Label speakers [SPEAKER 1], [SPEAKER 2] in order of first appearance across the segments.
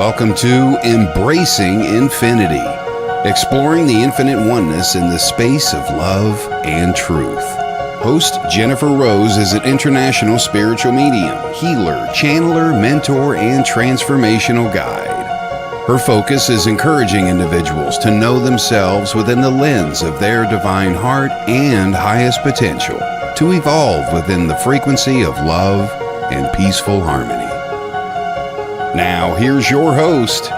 [SPEAKER 1] Welcome to Embracing Infinity, exploring the infinite oneness in the space of love and truth. Host Jennifer Rose is an international spiritual medium, healer, channeler, mentor, and transformational guide. Her focus is encouraging individuals to know themselves within the lens of their divine heart and highest potential, to evolve within the frequency of love and peaceful harmony. Now, here's your host,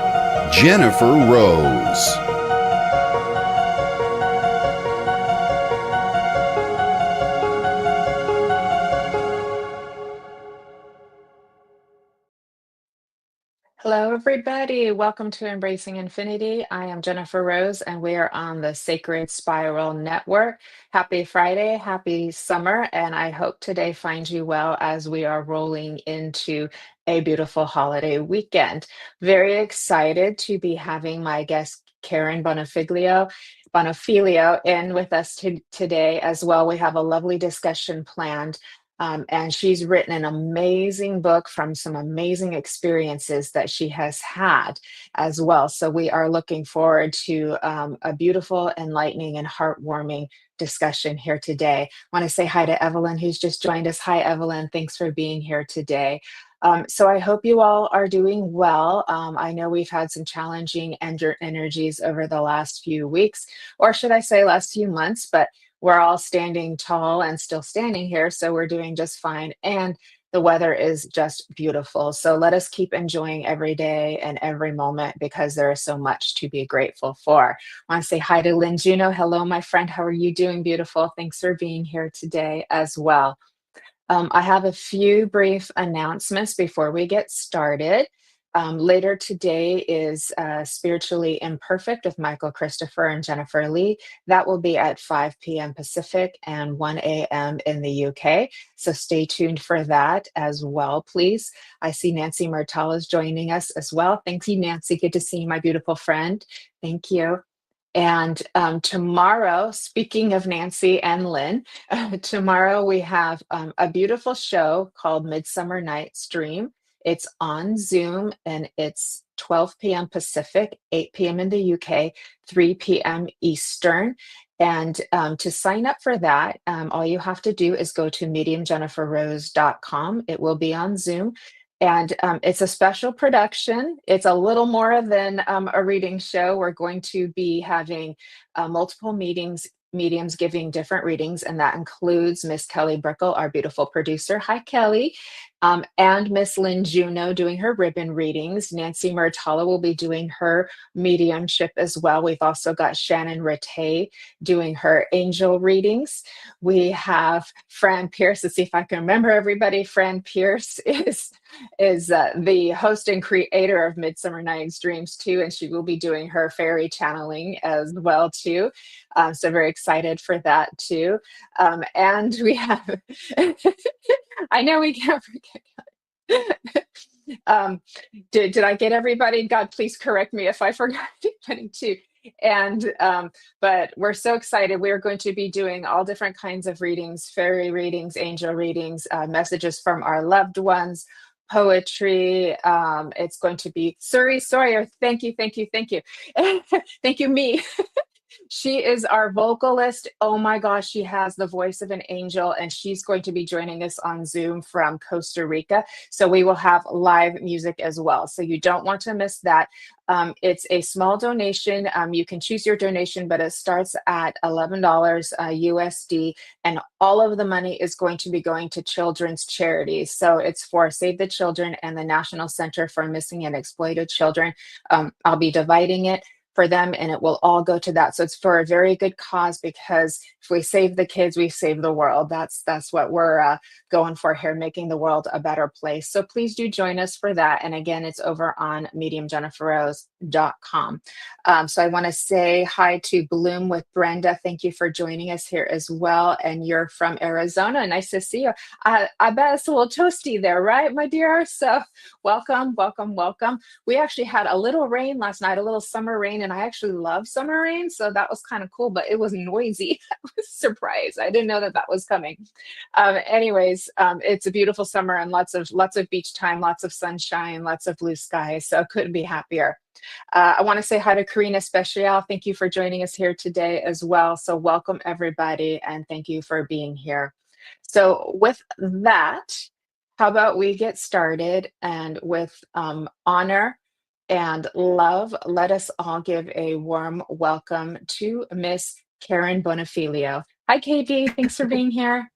[SPEAKER 1] Jennifer Rose.
[SPEAKER 2] Hello, everybody. Welcome to Embracing Infinity. I am Jennifer Rose, and we are on the Sacred Spiral Network. Happy Friday, happy summer, and I hope today finds you well as we are rolling into a beautiful holiday weekend. Very excited to be having my guest, Karen Bonofiglio in with us today as well. We have a lovely discussion planned. And she's written an amazing book from some amazing experiences that she has had as well. So we are looking forward to a beautiful, enlightening, and heartwarming discussion here today. I want to say hi to Evelyn, who's just joined us. Hi, Evelyn. Thanks for being here today. So I hope you all are doing well. I know we've had some challenging energies over the last few weeks, or should I say last few months, but we're all standing tall and still standing here, so we're doing just fine. And the weather is just beautiful. So let us keep enjoying every day and every moment because there is so much to be grateful for. I want to say hi to Lynn Juno. Hello, my friend. How are you doing? Beautiful. Thanks for being here today as well. I have a few brief announcements before we get started. Later today is Spiritually Imperfect with Michael Christopher and Jennifer Lee. That will be at 5 p.m. Pacific and 1 a.m. in the UK. So stay tuned for that as well, please. I see Nancy Murtal is joining us as well. Thank you, Nancy. Good to see you, my beautiful friend. Thank you. And tomorrow, speaking of Nancy and Lynn, tomorrow we have a beautiful show called Midsummer Night's Dream. It's on Zoom and it's 12 p.m. Pacific, 8 p.m. in the UK, 3 p.m. Eastern. And to sign up for that, all you have to do is go to mediumjenniferrose.com. It will be on Zoom. And it's a special production. It's a little more than a reading show. We're going to be having multiple mediums giving different readings, and that includes Miss Kelly Brickle, our beautiful producer. Hi, Kelly. And Miss Lynn Juno doing her ribbon readings. Nancy Murtala will be doing her mediumship as well. We've also got Shannon Rattay doing her angel readings. We have Fran Pierce. Let's see if I can remember everybody. Fran Pierce is the host and creator of Midsummer Night's Dreams too, and she will be doing her fairy channeling as well too. So very excited for that too. And we have, I know we can't forget. Did I get everybody? God, please correct me if I forgot anybody too. And but we're so excited. We're going to be doing all different kinds of readings, fairy readings, angel readings, messages from our loved ones, poetry. It's going to be Suri Sawyer. Thank you, thank you, thank you. Thank you, me. She is our vocalist. Oh my gosh, she has the voice of an angel, and she's going to be joining us on Zoom from Costa Rica. So we will have live music as well. So you don't want to miss that. It's a small donation. You can choose your donation, but it starts at $11 USD, and all of the money is going to be going to children's charities. So it's for Save the Children and the National Center for Missing and Exploited Children. I'll be dividing it for them, and it will all go to that. So it's for a very good cause, because if we save the kids, we save the world. That's what we're going for here, making the world a better place. So please do join us for that. And again, it's over on mediumjenniferrose.com. So I want to say hi to Bloom with Brenda. Thank you for joining us here as well. And you're from Arizona. Nice to see you. I bet it's a little toasty there, right, my dear? So welcome, welcome, welcome. We actually had a little rain last night, a little summer rain rain, and I actually love summer rain, so that was kind of cool, but it was noisy. I was surprised. I didn't know that that was coming. Anyways, it's a beautiful summer and lots of beach time, lots of sunshine, lots of blue skies. So I couldn't be happier. I want to say hi to Karina Special. Thank you for joining us here today as well. So welcome everybody, and thank you for being here. So with that, how about we get started, and with honor and love, let us all give a warm welcome to Miss Karen Bonofiglio. Hi, KB. Thanks for being here.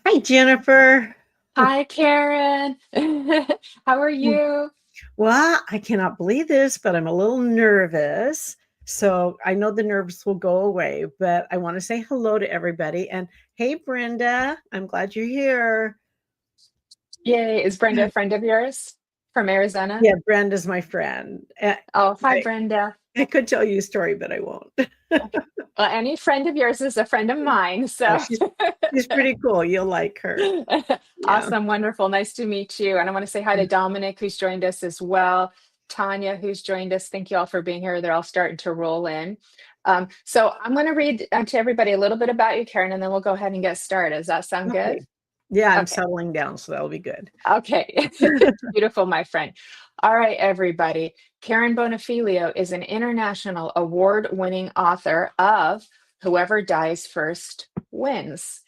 [SPEAKER 3] Hi, Jennifer.
[SPEAKER 2] Hi, Karen. How are you?
[SPEAKER 3] Well, I cannot believe this, but I'm a little nervous. So I know the nerves will go away, but I want to say hello to everybody. And hey, Brenda, I'm glad you're here.
[SPEAKER 2] Yay. Is Brenda a friend of yours from Arizona?
[SPEAKER 3] Yeah, Brenda's my friend.
[SPEAKER 2] Oh, hi,
[SPEAKER 3] I,
[SPEAKER 2] Brenda.
[SPEAKER 3] I could tell you a story, but I won't.
[SPEAKER 2] Okay. Well, any friend of yours is a friend of mine.
[SPEAKER 3] Oh,
[SPEAKER 2] So
[SPEAKER 3] she's pretty cool. You'll like her. Yeah.
[SPEAKER 2] awesome. Wonderful. Nice to meet you. And I want to say hi to Dominic, who's joined us as well. Tanya, who's joined us. Thank you all for being here. They're all starting to roll in. So I'm going to read to everybody a little bit about you, Karen, and then we'll go ahead and get started. Does that sound good?
[SPEAKER 3] Okay. Yeah, I'm
[SPEAKER 2] Okay.
[SPEAKER 3] settling down, so that'll be good.
[SPEAKER 2] Okay. Beautiful, my friend. All right, everybody. Karen Bonofiglio is an international award-winning author of Whoever Dies First Wins,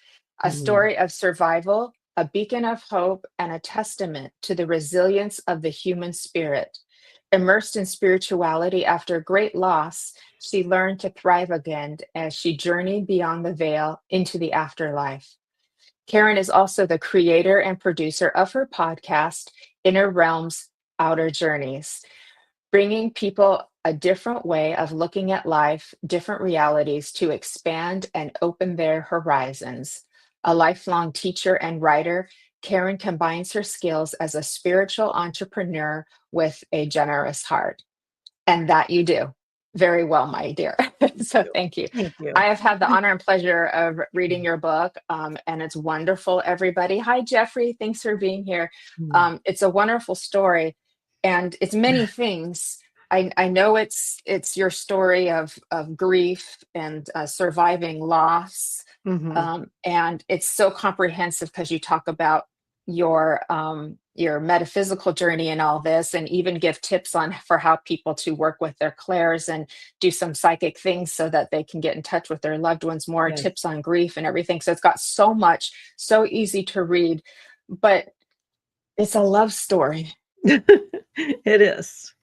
[SPEAKER 2] a story of survival, a beacon of hope, and a testament to the resilience of the human spirit. Immersed in spirituality after great loss, she learned to thrive again as she journeyed beyond the veil into the afterlife. Karen is also the creator and producer of her podcast, Inner Realms, Outer Journeys, bringing people a different way of looking at life, different realities to expand and open their horizons. A lifelong teacher and writer, Karen combines her skills as a spiritual entrepreneur with a generous heart. And that you do very well, my dear. So thank you.
[SPEAKER 3] Thank you.
[SPEAKER 2] I have had the honor and pleasure of reading your book, and it's wonderful, everybody. Hi, Jeffrey. Thanks for being here. It's a wonderful story, and it's many things. I know it's your story of grief and surviving loss, and it's so comprehensive because you talk about your metaphysical journey and all this, and even give tips on for how people to work with their clairs and do some psychic things so that they can get in touch with their loved ones more.
[SPEAKER 3] Yes.
[SPEAKER 2] Tips on grief and everything. So it's got so much, so easy to read, but it's a love story.
[SPEAKER 3] It is.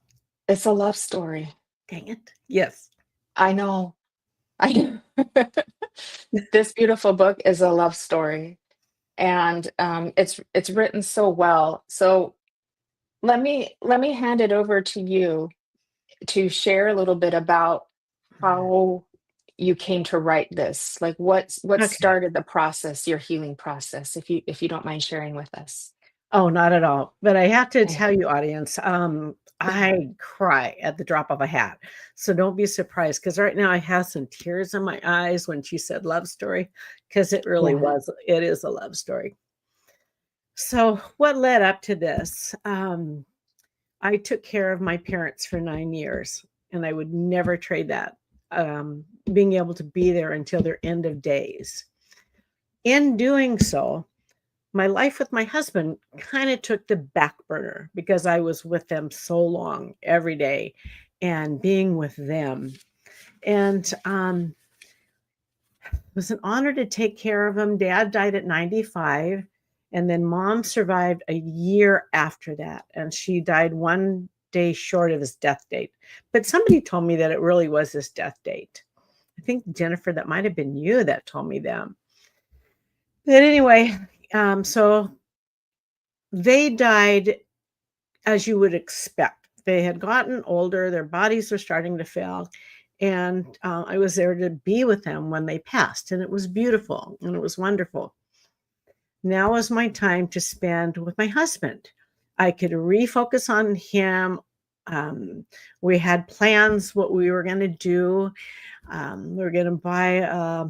[SPEAKER 2] It's a love story.
[SPEAKER 3] Dang it. Yes.
[SPEAKER 2] I know. This beautiful book is a love story, and it's written so well. So let me hand it over to you to share a little bit about how you came to write this. Like what
[SPEAKER 3] Okay.
[SPEAKER 2] started the process, your healing process, if you don't mind sharing with us.
[SPEAKER 3] Oh, not at all. But I have to
[SPEAKER 2] Okay.
[SPEAKER 3] tell you, audience, I cry at the drop of a hat. So don't be surprised, because right now I have some tears in my eyes when she said love story, because it really
[SPEAKER 2] Yeah.
[SPEAKER 3] it is a love story. So what led up to this? I took care of my parents for 9 years, and I would never trade that, being able to be there until their end of days. In doing so, my life with my husband kind of took the back burner because I was with them so long every day and being with them. And it was an honor to take care of him. Dad died at 95, and then mom survived a year after that. And she died one day short of his death date. But somebody told me that it really was his death date. I think, Jennifer, that might have been you that told me that. But anyway, so they died as you would expect. They had gotten older, their bodies were starting to fail, and I was there to be with them when they passed, and it was beautiful, and it was wonderful. Now was my time to spend with my husband. I could refocus on him. We had plans what we were going to do. We were going to buy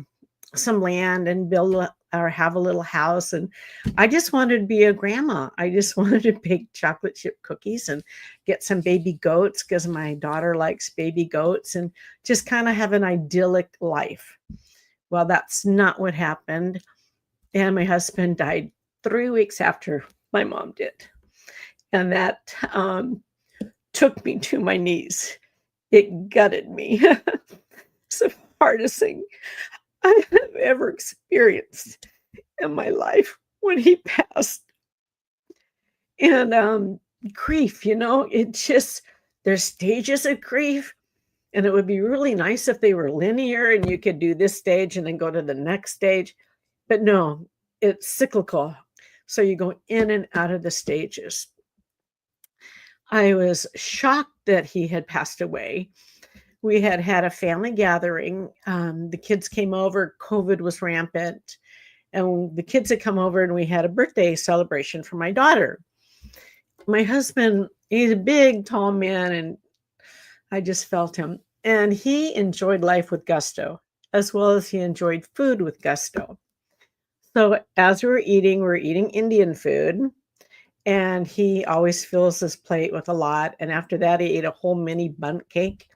[SPEAKER 3] some land and build or have a little house. And I just wanted to be a grandma. I just wanted to bake chocolate chip cookies and get some baby goats because my daughter likes baby goats, and just kind of have an idyllic life. Well, that's not what happened. And my husband died 3 weeks after my mom did. And that took me to my knees. It gutted me. It's the hardest thing I have ever experienced in my life when he passed. And grief, it just, there's stages of grief. And it would be really nice if they were linear and you could do this stage and then go to the next stage. But no, it's cyclical. So you go in and out of the stages. I was shocked that he had passed away. We had had a family gathering. The kids came over. COVID was rampant. And the kids had come over and we had a birthday celebration for my daughter. My husband, he's a big, tall man, and I just felt him. And he enjoyed life with gusto, as well as he enjoyed food with gusto. So as we we're eating Indian food, and he always fills his plate with a lot. And after that, he ate a whole mini bundt cake.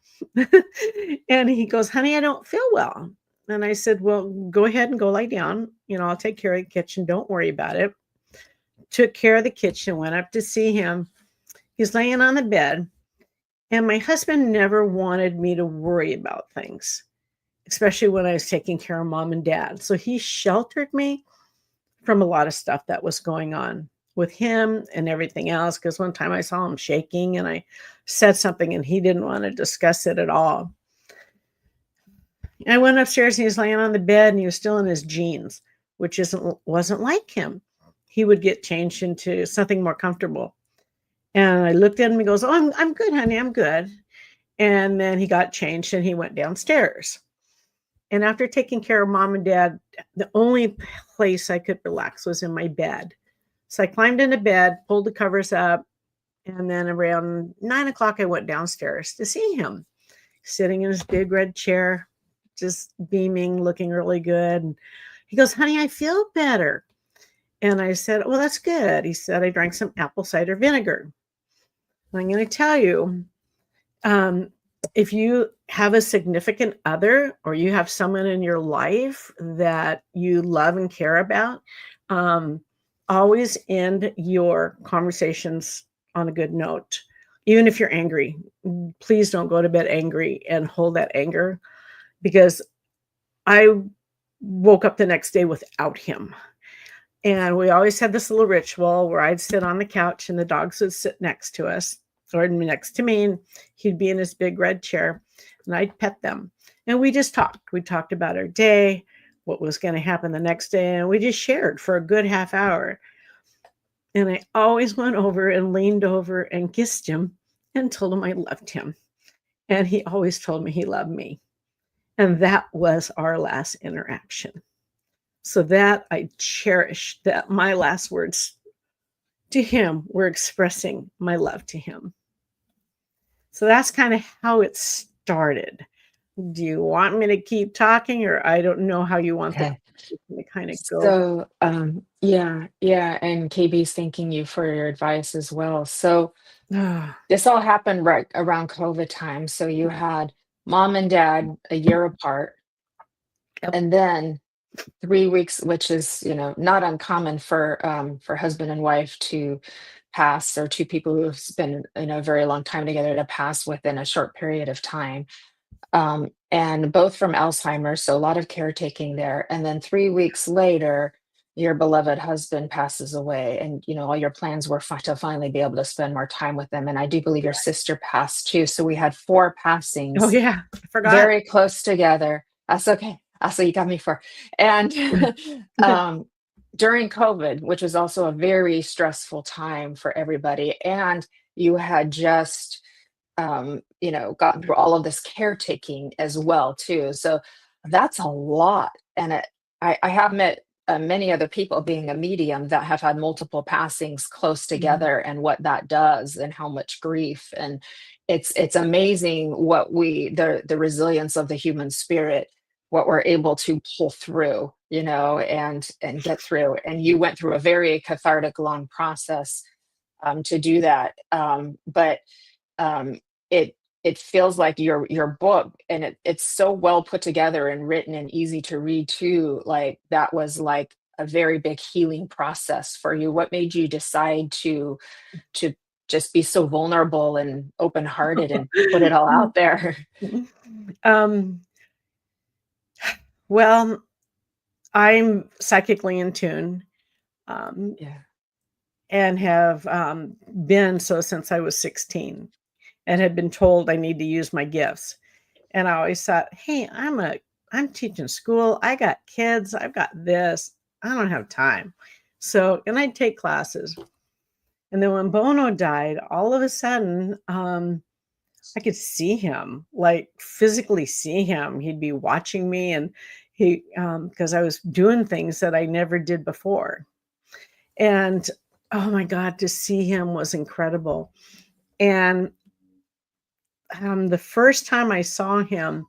[SPEAKER 3] And he goes, honey, I don't feel well. And I said, well, go ahead and go lie down. I'll take care of the kitchen. Don't worry about it. Took care of the kitchen, went up to see him. He's laying on the bed. And my husband never wanted me to worry about things, especially when I was taking care of mom and dad. So he sheltered me from a lot of stuff that was going on with him and everything else. Because one time I saw him shaking and I said something and he didn't want to discuss it at all. I went upstairs and he was laying on the bed and he was still in his jeans, which wasn't like him. He would get changed into something more comfortable. And I looked at him and he goes, oh, I'm good, honey, I'm good. And then he got changed and he went downstairs. And after taking care of mom and dad, the only place I could relax was in my bed. So I climbed into bed, pulled the covers up, and then around 9 o'clock, I went downstairs to see him, sitting in his big red chair, just beaming, looking really good. And he goes, honey, I feel better. And I said, well, that's good. He said, I drank some apple cider vinegar. I'm going to tell you, if you have a significant other or you have someone in your life that you love and care about, always end your conversations on a good note. Even if you're angry, please don't go to bed angry and hold that anger, because I woke up the next day without him. And we always had this little ritual where I'd sit on the couch and the dogs would sit next to us or next to me, and he'd be in his big red chair and I'd pet them. And we just talked. We talked about our day, what was going to happen the next day. And we just shared for a good half hour. And I always went over and leaned over and kissed him and told him I loved him. And he always told me he loved me. And that was our last interaction. So that I cherish, that my last words to him were expressing my love to him. So that's kind of how it started. Do you want me to keep talking, or I don't know how you want that to kind of go?
[SPEAKER 2] So, yeah, and KB's thanking you for your advice as well. So this all happened right around COVID time. So you had mom and dad a year apart,
[SPEAKER 3] Yep.
[SPEAKER 2] and then 3 weeks, which is, not uncommon for husband and wife to pass, or two people who have spent, a very long time together to pass within a short period of time. And both from Alzheimer's, so a lot of caretaking there. And then 3 weeks later, your beloved husband passes away, and all your plans were to finally be able to spend more time with them. And I do believe your sister passed too. So we had 4
[SPEAKER 3] Oh
[SPEAKER 2] passings
[SPEAKER 3] yeah, I forgot.
[SPEAKER 2] very close together. That's okay. So you got me 4. And during COVID, which was also a very stressful time for everybody, and you had just gotten through all of this caretaking as well too. So that's a lot. And I have met many other people, being a medium, that have had multiple passings close together, and what that does and how much grief. And it's amazing what the resilience of the human spirit, what we're able to pull through, and get through. And you went through a very cathartic, long process to do that. But um, it it feels like your book, and it's so well put together and written and easy to read too. Like that was like a very big healing process for you. What made you decide to just be so vulnerable and open hearted and put it all out there?
[SPEAKER 3] Um, well, I'm psychically in tune, um,
[SPEAKER 2] Yeah.
[SPEAKER 3] and have been so since I was 16, and had been told I need to use my gifts. And I always thought, hey, I'm teaching school. I got kids. I've got this. I don't have time. So, and I'd take classes. And then when Bono died, all of a sudden, I could see him, like physically see him. He'd be watching me, and because I was doing things that I never did before. And oh my God, to see him was incredible. And the first time I saw him,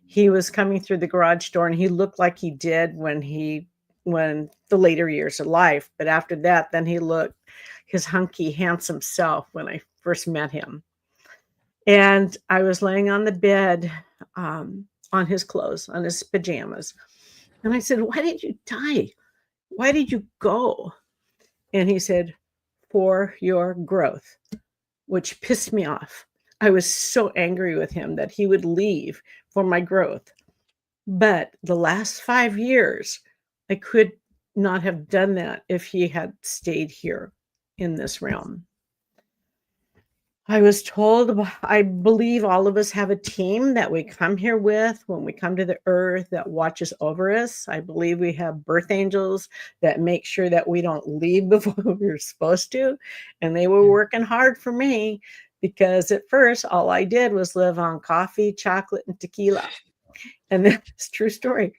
[SPEAKER 3] he was coming through the garage door, and he looked like he did when the later years of life. But after that, then he looked his hunky, handsome self when I first met him. And I was laying on the bed, on his clothes, on his pajamas. And I said, "Why did you die? Why did you go?" And he said, "For your growth," which pissed me off. I was so angry with him that he would leave for my growth. But the last 5 years, I could not have done that if he had stayed here in this realm. I was told, I believe all of us have a team that we come here with when we come to the earth that watches over us. I believe we have birth angels that make sure that we don't leave before we're supposed to. And they were working hard for me, because at first all I did was live on coffee, chocolate, and tequila. And that's a true story.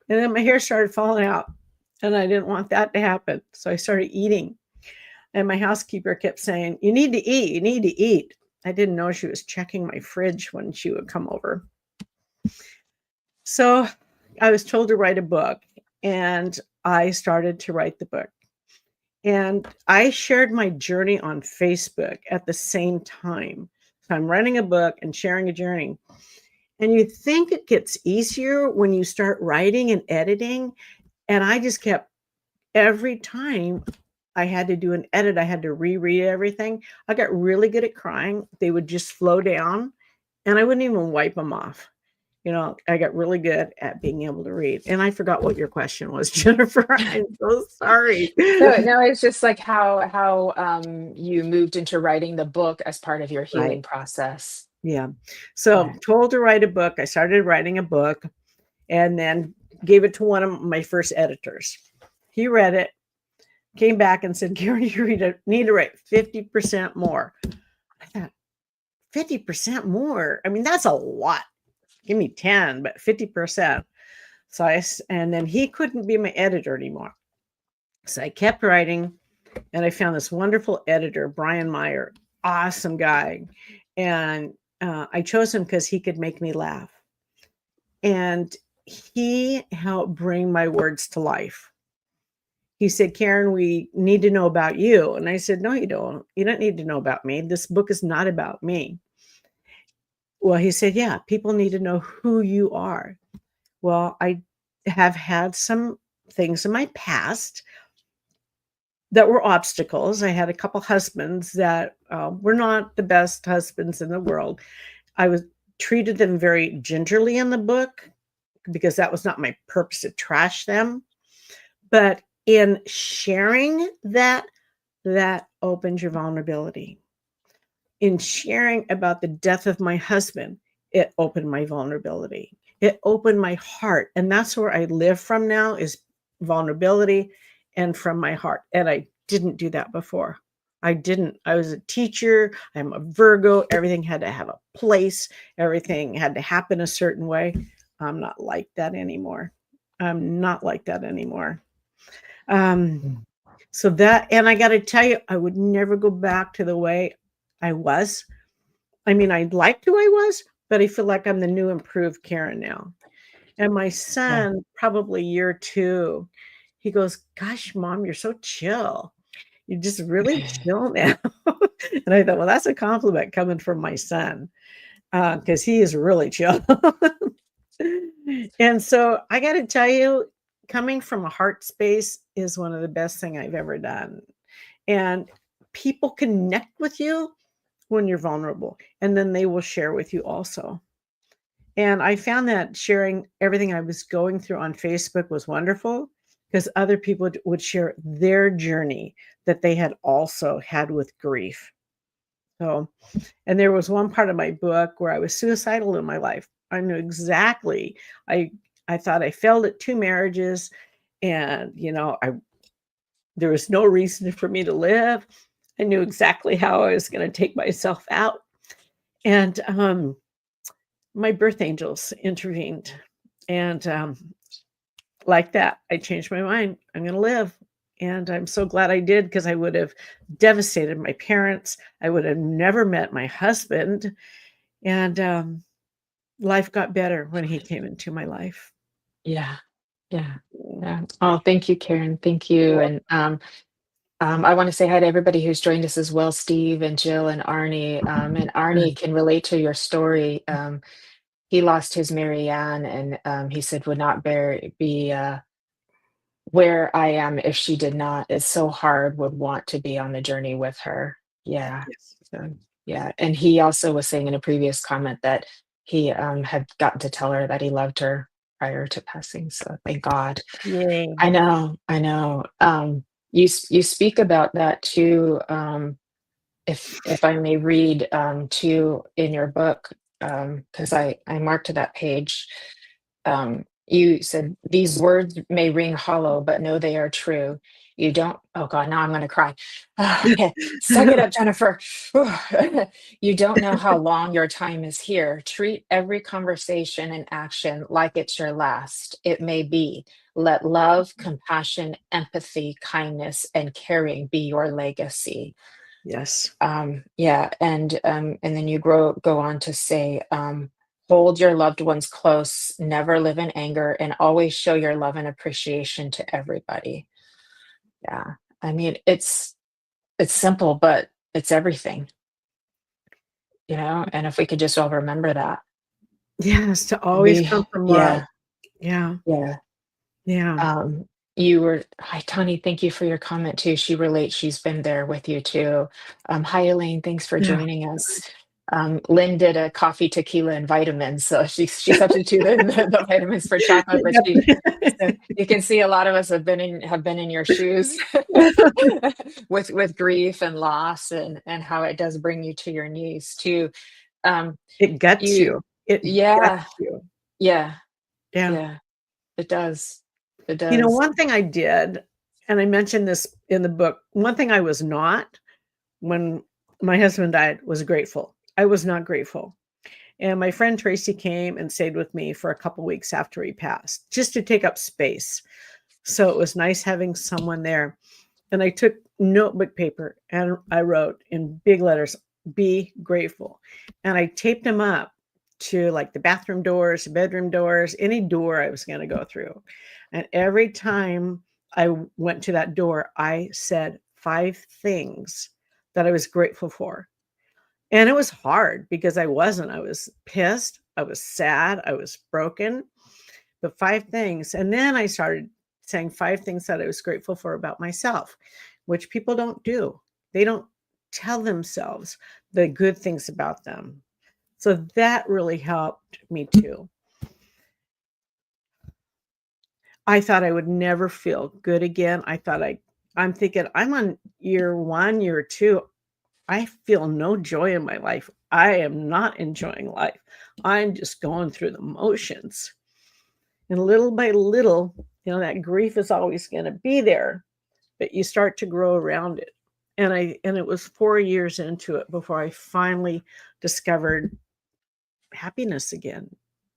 [SPEAKER 3] And then my hair started falling out, and I didn't want that to happen. So I started eating. And my housekeeper kept saying, "You need to eat, you need to eat." I didn't know she was checking my fridge when she would come over. So I was told to write a book, and I started to write the book. And I shared my journey on Facebook at the same time. So I'm writing a book and sharing a journey. And you think it gets easier when you start writing and editing. And I just kept, every time I had to do an edit, I had to reread everything. I got really good at crying. They would just flow down, and I wouldn't even wipe them off. I got really good at being able to read. And I forgot what your question was, Jennifer. I'm so sorry.
[SPEAKER 2] No, it's just like how you moved into writing the book as part of your
[SPEAKER 3] Right.
[SPEAKER 2] healing process.
[SPEAKER 3] Yeah. So
[SPEAKER 2] Yeah.
[SPEAKER 3] told to write a book. I started writing a book, and then gave it to one of my first editors. He read it, came back and said, "Karen, you need to write 50% more." I thought, 50% more? I mean, that's a lot. Give me 10, but 50%. And then he couldn't be my editor anymore. So I kept writing, and I found this wonderful editor, Brian Meyer, awesome guy. And I chose him because he could make me laugh. And he helped bring my words to life. He said, "Karen, we need to know about you." And I said, "No, you don't. You don't need to know about me. This book is not about me." Well, he said, "Yeah, people need to know who you are." Well, I have had some things in my past that were obstacles. I had a couple husbands that were not the best husbands in the world. I was treated them very gingerly in the book, because that was not my purpose to trash them. But in sharing that opens your vulnerability. In sharing about the death of my husband, it opened my vulnerability. It opened my heart. And that's where I live from now, is vulnerability and from my heart. And I didn't do that before. I didn't. I was a teacher. I'm a Virgo. Everything had to have a place. Everything had to happen a certain way. I'm not like that anymore. I'm not like that anymore. So that, and I got to tell you, I would never go back to the way I was. I mean, I liked who I was, but I feel like I'm the new improved Karen now. And my son, probably year 2, he goes, "Gosh, Mom, you're so chill. You're just really chill now." And I thought, well, that's a compliment coming from my son, because he is really chill. And so I got to tell you, coming from a heart space is one of the best thing I've ever done. And people connect with you when you're vulnerable, and then they will share with you also. And I found that sharing everything I was going through on Facebook was wonderful because other people would share their journey that they had also had with grief. So, and there was one part of my book where I was suicidal in my life. I knew exactly. I I thought I failed at 2 marriages, and there was no reason for me to live. I knew exactly how I was going to take myself out, and my birth angels intervened, and like that, I changed my mind. I'm going to live. And I'm so glad I did because I would have devastated my parents. I would have never met my husband. And life got better when he came into my life.
[SPEAKER 2] Yeah. Yeah. Yeah. Oh, thank you, Karen. Thank you.
[SPEAKER 3] Well,
[SPEAKER 2] And I want to say hi to everybody who's joined us as well, Steve and Jill and Arnie. And Arnie can relate to your story. He lost his Marianne, and he said would not be where I am if she did not. It's so hard, would want to be on the journey with her. Yeah.
[SPEAKER 3] yes.
[SPEAKER 2] So, yeah. And he also was saying in a previous comment that he had gotten to tell her that he loved her prior to passing. So thank God.
[SPEAKER 3] Yay.
[SPEAKER 2] I know. I know. You speak about that too. If I may read too in your book, because I marked that page. You said these words may ring hollow, but know they are true. You don't. Oh God, now I'm going to cry. Okay, suck it up, Jennifer. You don't know how long your time is here. Treat every conversation and action like it's your last. It may be. Let love, compassion, empathy, kindness, and caring be your legacy.
[SPEAKER 3] Yes.
[SPEAKER 2] Yeah, and then you go on to say, hold your loved ones close, never live in anger, and always show your love and appreciation to everybody. Yeah, I mean it's simple, but it's everything, and if we could just all remember that.
[SPEAKER 3] Yes, to always
[SPEAKER 2] We
[SPEAKER 3] come from love.
[SPEAKER 2] Yeah,
[SPEAKER 3] Yeah.
[SPEAKER 2] yeah.
[SPEAKER 3] Yeah.
[SPEAKER 2] You were Hi, Tony, thank you for your comment too. She relates, she's been there with you too. Hi, Elaine, thanks for
[SPEAKER 3] Yeah.
[SPEAKER 2] joining us. Lynn did a coffee, tequila, and vitamins, so she substituted the vitamins for chocolate, but so you can see a lot of us have been in your shoes with grief and loss, and how it does bring you to your knees too. Um,
[SPEAKER 3] It guts
[SPEAKER 2] you
[SPEAKER 3] you. It
[SPEAKER 2] Yeah,
[SPEAKER 3] guts you.
[SPEAKER 2] yeah,
[SPEAKER 3] Yeah.
[SPEAKER 2] yeah, it does. It does.
[SPEAKER 3] One thing I did, and I mentioned this in the book, one thing I was not when my husband died was grateful. I was not grateful. And my friend Tracy came and stayed with me for a couple weeks after he passed, just to take up space. So it was nice having someone there. And I took notebook paper and I wrote in big letters, "Be grateful." And I taped them up to like the bathroom doors, bedroom doors, any door I was going to go through. And every time I went to that door, I said 5 things that I was grateful for. And it was hard because I wasn't. I was pissed. I was sad. I was broken. But 5 things. And then I started saying 5 things that I was grateful for about myself, which people don't do. They don't tell themselves the good things about them. So that really helped me too. I thought I would never feel good again. I'm thinking I'm on year 1, year 2. I feel no joy in my life. I am not enjoying life. I'm just going through the motions. And little by little, that grief is always going to be there, but you start to grow around it. And it was 4 years into it before I finally discovered happiness again.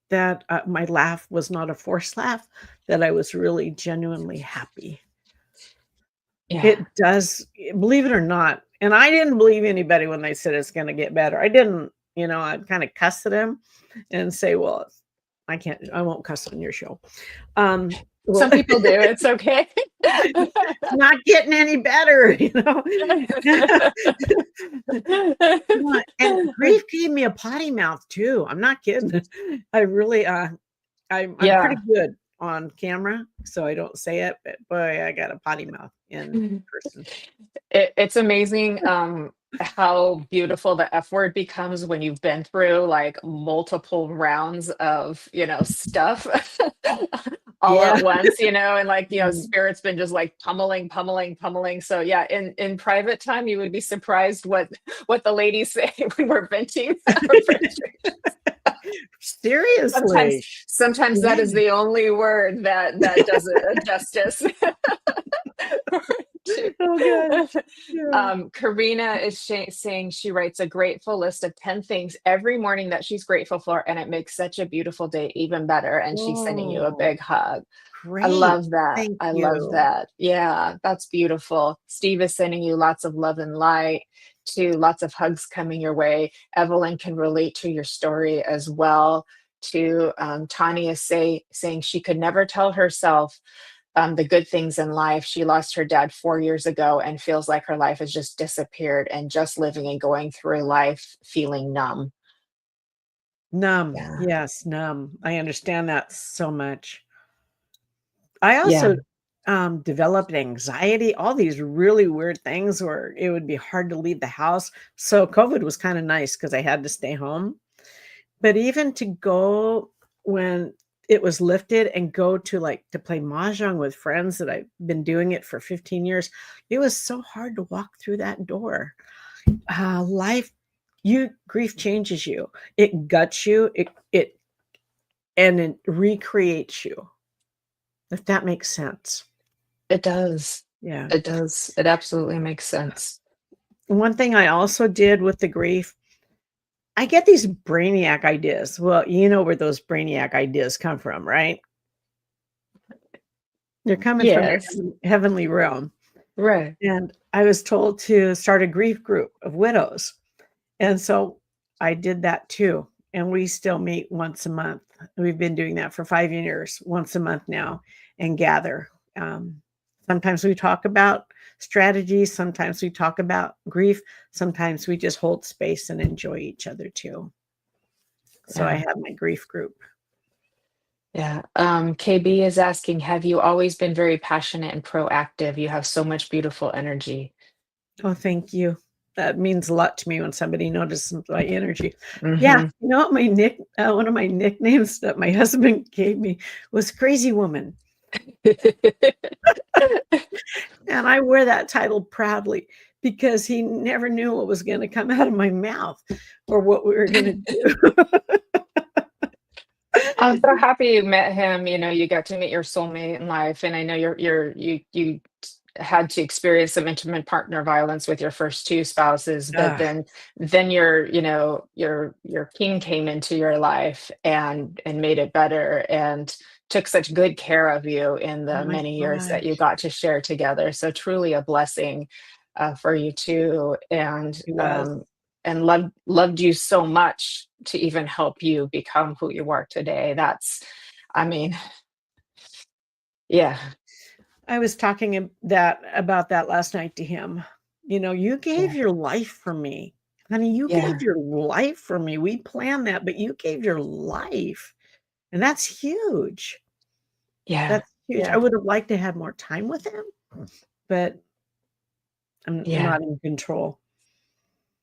[SPEAKER 3] That my laugh was not a forced laugh, that I was really genuinely happy.
[SPEAKER 2] Yeah.
[SPEAKER 3] It does, believe it or not. And I didn't believe anybody when they said it's going to get better. I didn't, I'd kind of cuss at them and say, well, I won't cuss on your show.
[SPEAKER 2] Some people do. It's okay.
[SPEAKER 3] It's not getting any better, you know. And grief gave me a potty mouth too. I'm not kidding. I really, I'm pretty
[SPEAKER 2] Yeah.
[SPEAKER 3] good on camera, so I don't say it, but boy, I got a potty mouth in person.
[SPEAKER 2] It's amazing how beautiful the F word becomes when you've been through like multiple rounds of, stuff all
[SPEAKER 3] Yeah.
[SPEAKER 2] at once, and like,
[SPEAKER 3] Mhm.
[SPEAKER 2] spirit's been just like pummeling, pummeling, pummeling. So yeah, in private time, you would be surprised what the ladies say when we're venting our frustrations. Sometimes,
[SPEAKER 3] Seriously.
[SPEAKER 2] sometimes that
[SPEAKER 3] Yeah.
[SPEAKER 2] is the only word that does it justice.
[SPEAKER 3] Oh god. Yeah.
[SPEAKER 2] Karina is saying she writes a grateful list of 10 things every morning that she's grateful for, and it makes such a beautiful day even better. And she's sending you a
[SPEAKER 3] Oh,
[SPEAKER 2] big hug. I
[SPEAKER 3] great.
[SPEAKER 2] love that.
[SPEAKER 3] Thank
[SPEAKER 2] I love
[SPEAKER 3] you.
[SPEAKER 2] that. Yeah, that's beautiful. Steve is sending you lots of love and light, to lots of hugs coming your way. Evelyn can relate to your story as well. To Tanya saying she could never tell herself the good things in life. She lost her dad 4 years ago and feels like her life has just disappeared, and just living and going through life feeling numb.
[SPEAKER 3] Numb.
[SPEAKER 2] Yeah.
[SPEAKER 3] Yes, numb. I understand that so much. I
[SPEAKER 2] Yeah.
[SPEAKER 3] also developed anxiety, all these really weird things where it would be hard to leave the house. So COVID was kind of nice because I had to stay home. But even to go when it was lifted and go to like to play mahjong with friends that I've been doing it for 15 years, it was so hard to walk through that door. Life, grief changes you. It guts you. It recreates you. If that makes sense.
[SPEAKER 2] It does.
[SPEAKER 3] Yeah.
[SPEAKER 2] It does. It absolutely makes sense.
[SPEAKER 3] One thing I also did with the grief, I get these brainiac ideas. Well, you know where those brainiac ideas come from, right? They're coming from your
[SPEAKER 2] Yes.
[SPEAKER 3] heavenly realm.
[SPEAKER 2] Right.
[SPEAKER 3] And I was told to start a grief group of widows. And so I did that too. And we still meet once a month. We've been doing that for 5 years, once a month now, and gather. Um, Sometimes we talk about strategies. Sometimes we talk about grief. Sometimes we just hold space and enjoy each other too. So I
[SPEAKER 2] Yeah.
[SPEAKER 3] have my grief group.
[SPEAKER 2] Yeah. KB is asking, have you always been very passionate and proactive? You have so much beautiful energy.
[SPEAKER 3] Oh, thank you. That means a lot to me when somebody notices my energy. Yeah,
[SPEAKER 2] Hmm.
[SPEAKER 3] you know what one of my nicknames that my husband gave me was Crazy Woman, and I wear that title proudly because he never knew what was gonna come out of my mouth or what we were gonna do.
[SPEAKER 2] I'm so happy you met him. You got to meet your soulmate in life, and I know you had to experience some intimate partner violence with your first two spouses, but
[SPEAKER 3] Ugh,
[SPEAKER 2] then your king came into your life and made it better, and took such good care of you in
[SPEAKER 3] oh
[SPEAKER 2] the
[SPEAKER 3] my
[SPEAKER 2] many years that you
[SPEAKER 3] gosh,
[SPEAKER 2] got to share together. So truly a blessing for you too,
[SPEAKER 3] he was.
[SPEAKER 2] and loved you so much to even help you become who you are today. I mean, yeah,
[SPEAKER 3] I was talking about that last night to him. You know, "You gave
[SPEAKER 2] yeah,
[SPEAKER 3] your life for me. Honey, you
[SPEAKER 2] yeah,
[SPEAKER 3] gave your life for me. We planned that, but you gave your life." And that's huge.
[SPEAKER 2] yeah,
[SPEAKER 3] That's huge. I
[SPEAKER 2] yeah,
[SPEAKER 3] would have liked to have more time with him, but I'm
[SPEAKER 2] yeah,
[SPEAKER 3] not in control.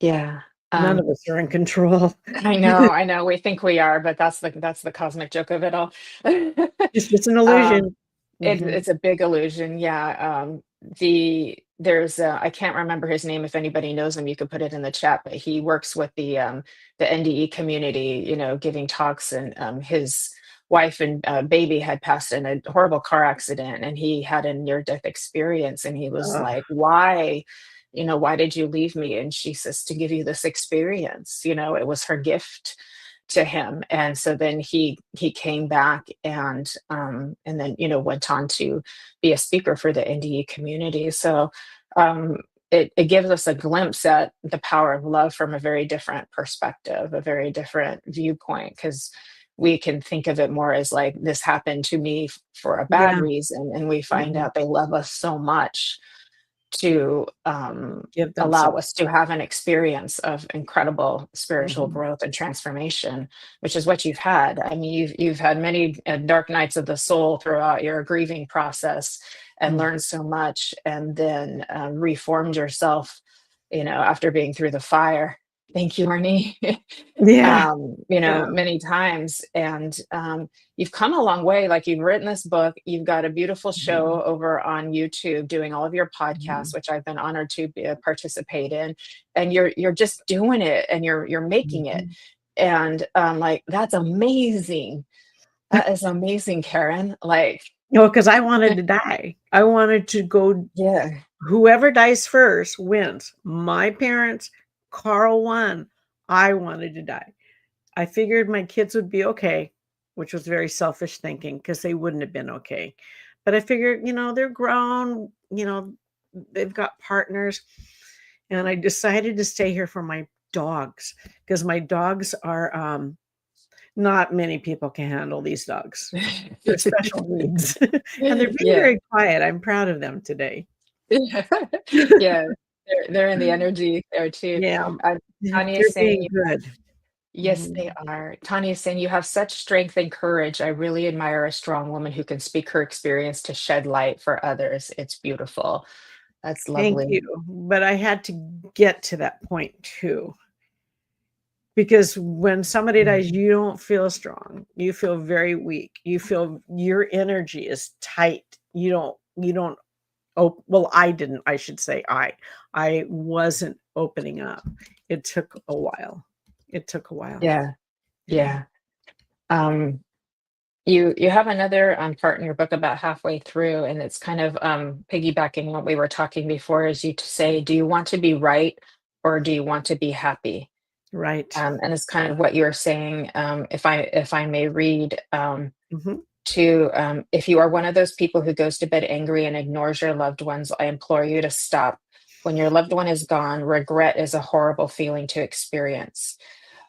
[SPEAKER 2] yeah.
[SPEAKER 3] None of
[SPEAKER 2] Um,
[SPEAKER 3] us are in control.
[SPEAKER 2] I know. We think we are, but that's the cosmic joke of it all.
[SPEAKER 3] It's an
[SPEAKER 2] um,
[SPEAKER 3] illusion. Mhm.
[SPEAKER 2] it's a big illusion. Yeah. I can't remember his name. If anybody knows him, you could put it in the chat. But he works with the NDE community. Giving talks, and his wife and baby had passed in a horrible car accident, and he had a near death experience, and he was
[SPEAKER 3] Ugh,
[SPEAKER 2] like, "Why?" Why did you leave me? And she says, to give you this experience. It was her gift to him. And so then he came back, and then went on to be a speaker for the NDE community. So um it gives us a glimpse at the power of love from a very different perspective, a very different viewpoint, because we can think of it more as like this happened to me for a bad
[SPEAKER 3] Yeah.
[SPEAKER 2] reason, and we find
[SPEAKER 3] Mhm.
[SPEAKER 2] out they love us so much to
[SPEAKER 3] Give them
[SPEAKER 2] allow
[SPEAKER 3] some.
[SPEAKER 2] us to have an experience of incredible spiritual
[SPEAKER 3] Mhm.
[SPEAKER 2] growth and transformation, which is what you've had. I mean, you've had many dark nights of the soul throughout your grieving process, and
[SPEAKER 3] Mm.
[SPEAKER 2] learned so much, and then reformed yourself, after being through the fire. Thank you, Arnie.
[SPEAKER 3] Yeah. Yeah.
[SPEAKER 2] Many times. And you've come a long way. Like, you've written this book, you've got a beautiful
[SPEAKER 3] Mhm.
[SPEAKER 2] show over on YouTube, doing all of your podcasts,
[SPEAKER 3] Mhm.
[SPEAKER 2] which I've been honored to participate in. And you're just doing it, and you're making it.
[SPEAKER 3] Mhm.
[SPEAKER 2] And like, that's amazing. That is amazing, Karen. Like,
[SPEAKER 3] No, because I wanted to die. I wanted to go.
[SPEAKER 2] yeah.
[SPEAKER 3] Whoever dies first wins. My parents, Carl won. I wanted to die. I figured my kids would be okay, which was very selfish thinking because they wouldn't have been okay. But I figured, they're grown, they've got partners. And I decided to stay here for my dogs because my dogs are not many people can handle these dogs. They're special needs. And they're being
[SPEAKER 2] Yeah.
[SPEAKER 3] very quiet. I'm proud of them today.
[SPEAKER 2] Yeah. They're in the energy there too.
[SPEAKER 3] Yeah,
[SPEAKER 2] Uh, Tanya is
[SPEAKER 3] they're
[SPEAKER 2] saying
[SPEAKER 3] being good.
[SPEAKER 2] yes,
[SPEAKER 3] Mhm.
[SPEAKER 2] they are. Tanya is saying you have such strength and courage. I really admire a strong woman who can speak her experience to shed light for others. It's beautiful. That's
[SPEAKER 3] Thank
[SPEAKER 2] lovely.
[SPEAKER 3] you, but I had to get to that point too, because when somebody
[SPEAKER 2] Mm.
[SPEAKER 3] dies, you don't feel strong. You feel very weak. You feel your energy is tight. You don't well, I didn't, I should say I wasn't opening up. It took a while. It took a while.
[SPEAKER 2] Yeah,
[SPEAKER 3] Yeah.
[SPEAKER 2] yeah. Um, you have another part in your book about halfway through, and it's kind of piggybacking what we were talking before. Is you to say, do you want to be right, or do you want to be happy?
[SPEAKER 3] Right.
[SPEAKER 2] And it's kind of what you're saying. If I may read.
[SPEAKER 3] Mhm.
[SPEAKER 2] To if you are one of those people who goes to bed angry and ignores your loved ones, I implore you to stop. When your loved one is gone, regret is a horrible feeling to experience.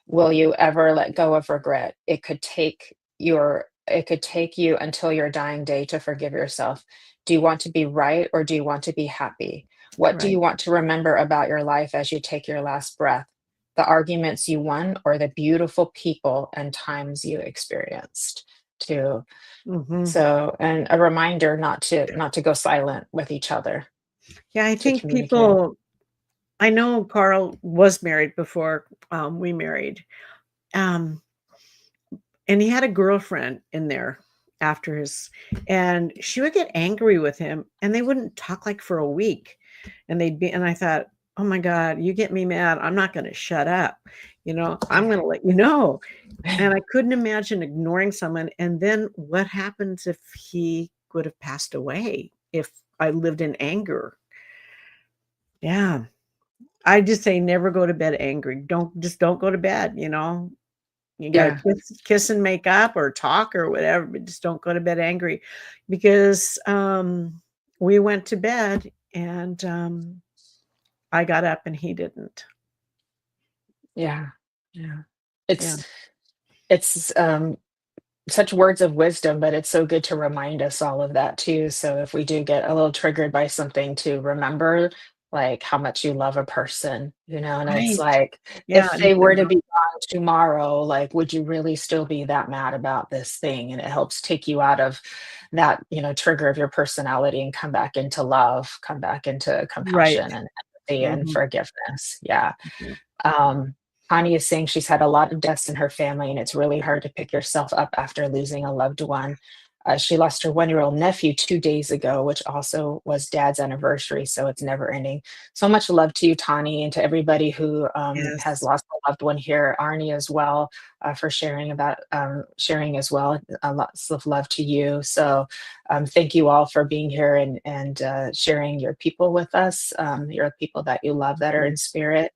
[SPEAKER 2] Will you ever let go of regret? It could take you until your dying day to forgive yourself. Do you want to be right, or do you want to be happy? What do
[SPEAKER 3] Right.
[SPEAKER 2] you want to remember about your life as you take your last breath? The arguments you won, or the beautiful people and times you experienced? To
[SPEAKER 3] Mhm.
[SPEAKER 2] so, and a reminder not to go silent with each other,
[SPEAKER 3] Yeah, I
[SPEAKER 2] to
[SPEAKER 3] think
[SPEAKER 2] communicate.
[SPEAKER 3] people I know Carl was married before, we married, um, and he had a girlfriend in there after his and she would get angry with him, and they wouldn't talk, like, for a week, and I thought, "Oh my god, you get me mad, I'm not gonna shut up, I'm gonna let you know," and I couldn't imagine ignoring someone, and then what happens if he would have passed away, if I lived in anger? Yeah. I just say never go to bed angry. Don't go to bed, You gotta
[SPEAKER 2] Yeah,
[SPEAKER 3] kiss and make up or talk or whatever, but just don't go to bed angry because, we went to bed and, I got up and he didn't.
[SPEAKER 2] yeah, yeah.
[SPEAKER 3] Yeah.
[SPEAKER 2] It's such words of wisdom, but it's so good to remind us all of that too. So if we do get a little triggered by something, to remember like how much you love a person, and it's
[SPEAKER 3] Right.
[SPEAKER 2] like,
[SPEAKER 3] Yeah,
[SPEAKER 2] if
[SPEAKER 3] and
[SPEAKER 2] they
[SPEAKER 3] if they're
[SPEAKER 2] were to
[SPEAKER 3] not
[SPEAKER 2] be gone tomorrow, like, would you really still be that mad about this thing? And it helps take you out of that, trigger of your personality, and come back into love, come back into
[SPEAKER 3] right.
[SPEAKER 2] compassion and empathy and
[SPEAKER 3] Mhm,
[SPEAKER 2] forgiveness. Yeah.
[SPEAKER 3] mhm.
[SPEAKER 2] um, Connie is saying she's had a lot of deaths in her family, and it's really hard to pick yourself up after losing a loved one. She lost her 1-year-old nephew 2 days ago, which also was dad's anniversary. So it's never ending. So much love to you, Tani, and to everybody who has
[SPEAKER 3] Yes.
[SPEAKER 2] lost a loved one here. Arnie as well, for sharing as well. Lots of love to you. So thank you all for being here, and sharing your people with us, your people that you love that are
[SPEAKER 3] Mm.
[SPEAKER 2] in spirit,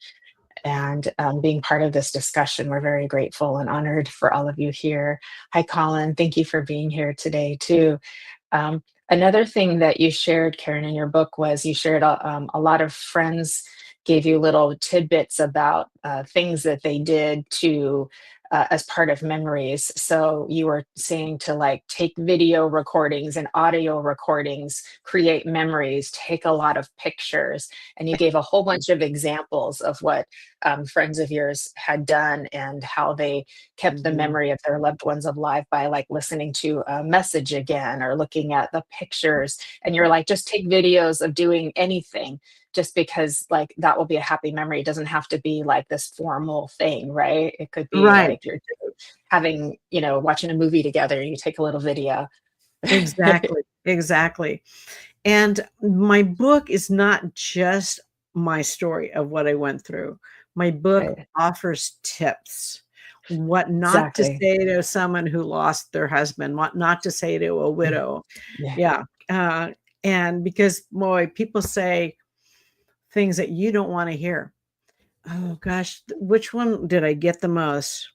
[SPEAKER 2] and being part of this discussion. We're very grateful and honored for all of you here. Hi, Colin. Thank you for being here today, too. Another thing that you shared, Karen, in your book was you shared a lot of friends gave you little tidbits about things that they did to as part of memories. So you were saying to like take video recordings and audio recordings, create memories, take a lot of pictures. And you gave a whole bunch of examples of what friends of yours had done and how they kept the
[SPEAKER 3] Mhm.
[SPEAKER 2] memory of their loved ones alive by like listening to a message again or looking at the pictures. And you're like, just take videos of doing anything just because like that will be a happy memory. It doesn't have to be like this formal thing, right? It could be
[SPEAKER 3] Right.
[SPEAKER 2] like you're having, watching a movie together and you take a little video.
[SPEAKER 3] Exactly. Exactly. And my book is not just my story of what I went through. My book
[SPEAKER 2] Right.
[SPEAKER 3] offers tips, what not to
[SPEAKER 2] Exactly.
[SPEAKER 3] say to someone who lost their husband, what not to say to a
[SPEAKER 2] Mm.
[SPEAKER 3] widow.
[SPEAKER 2] Yeah.
[SPEAKER 3] Yeah. And because, boy, people say things that you don't want to hear. Oh, gosh, which one did I get the most?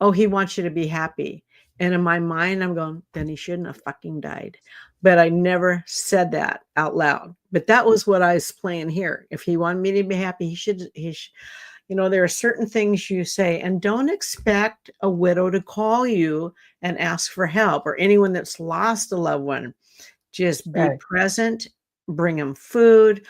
[SPEAKER 3] Oh, he wants you to be happy. And in my mind, I'm going, then he shouldn't have fucking died. But I never said that out loud. But that was what I was playing here. If he wanted me to be happy, there are certain things you say, and don't expect a widow to call you and ask for help, or anyone that's lost a loved one. Just be
[SPEAKER 2] Right.
[SPEAKER 3] present, bring them food,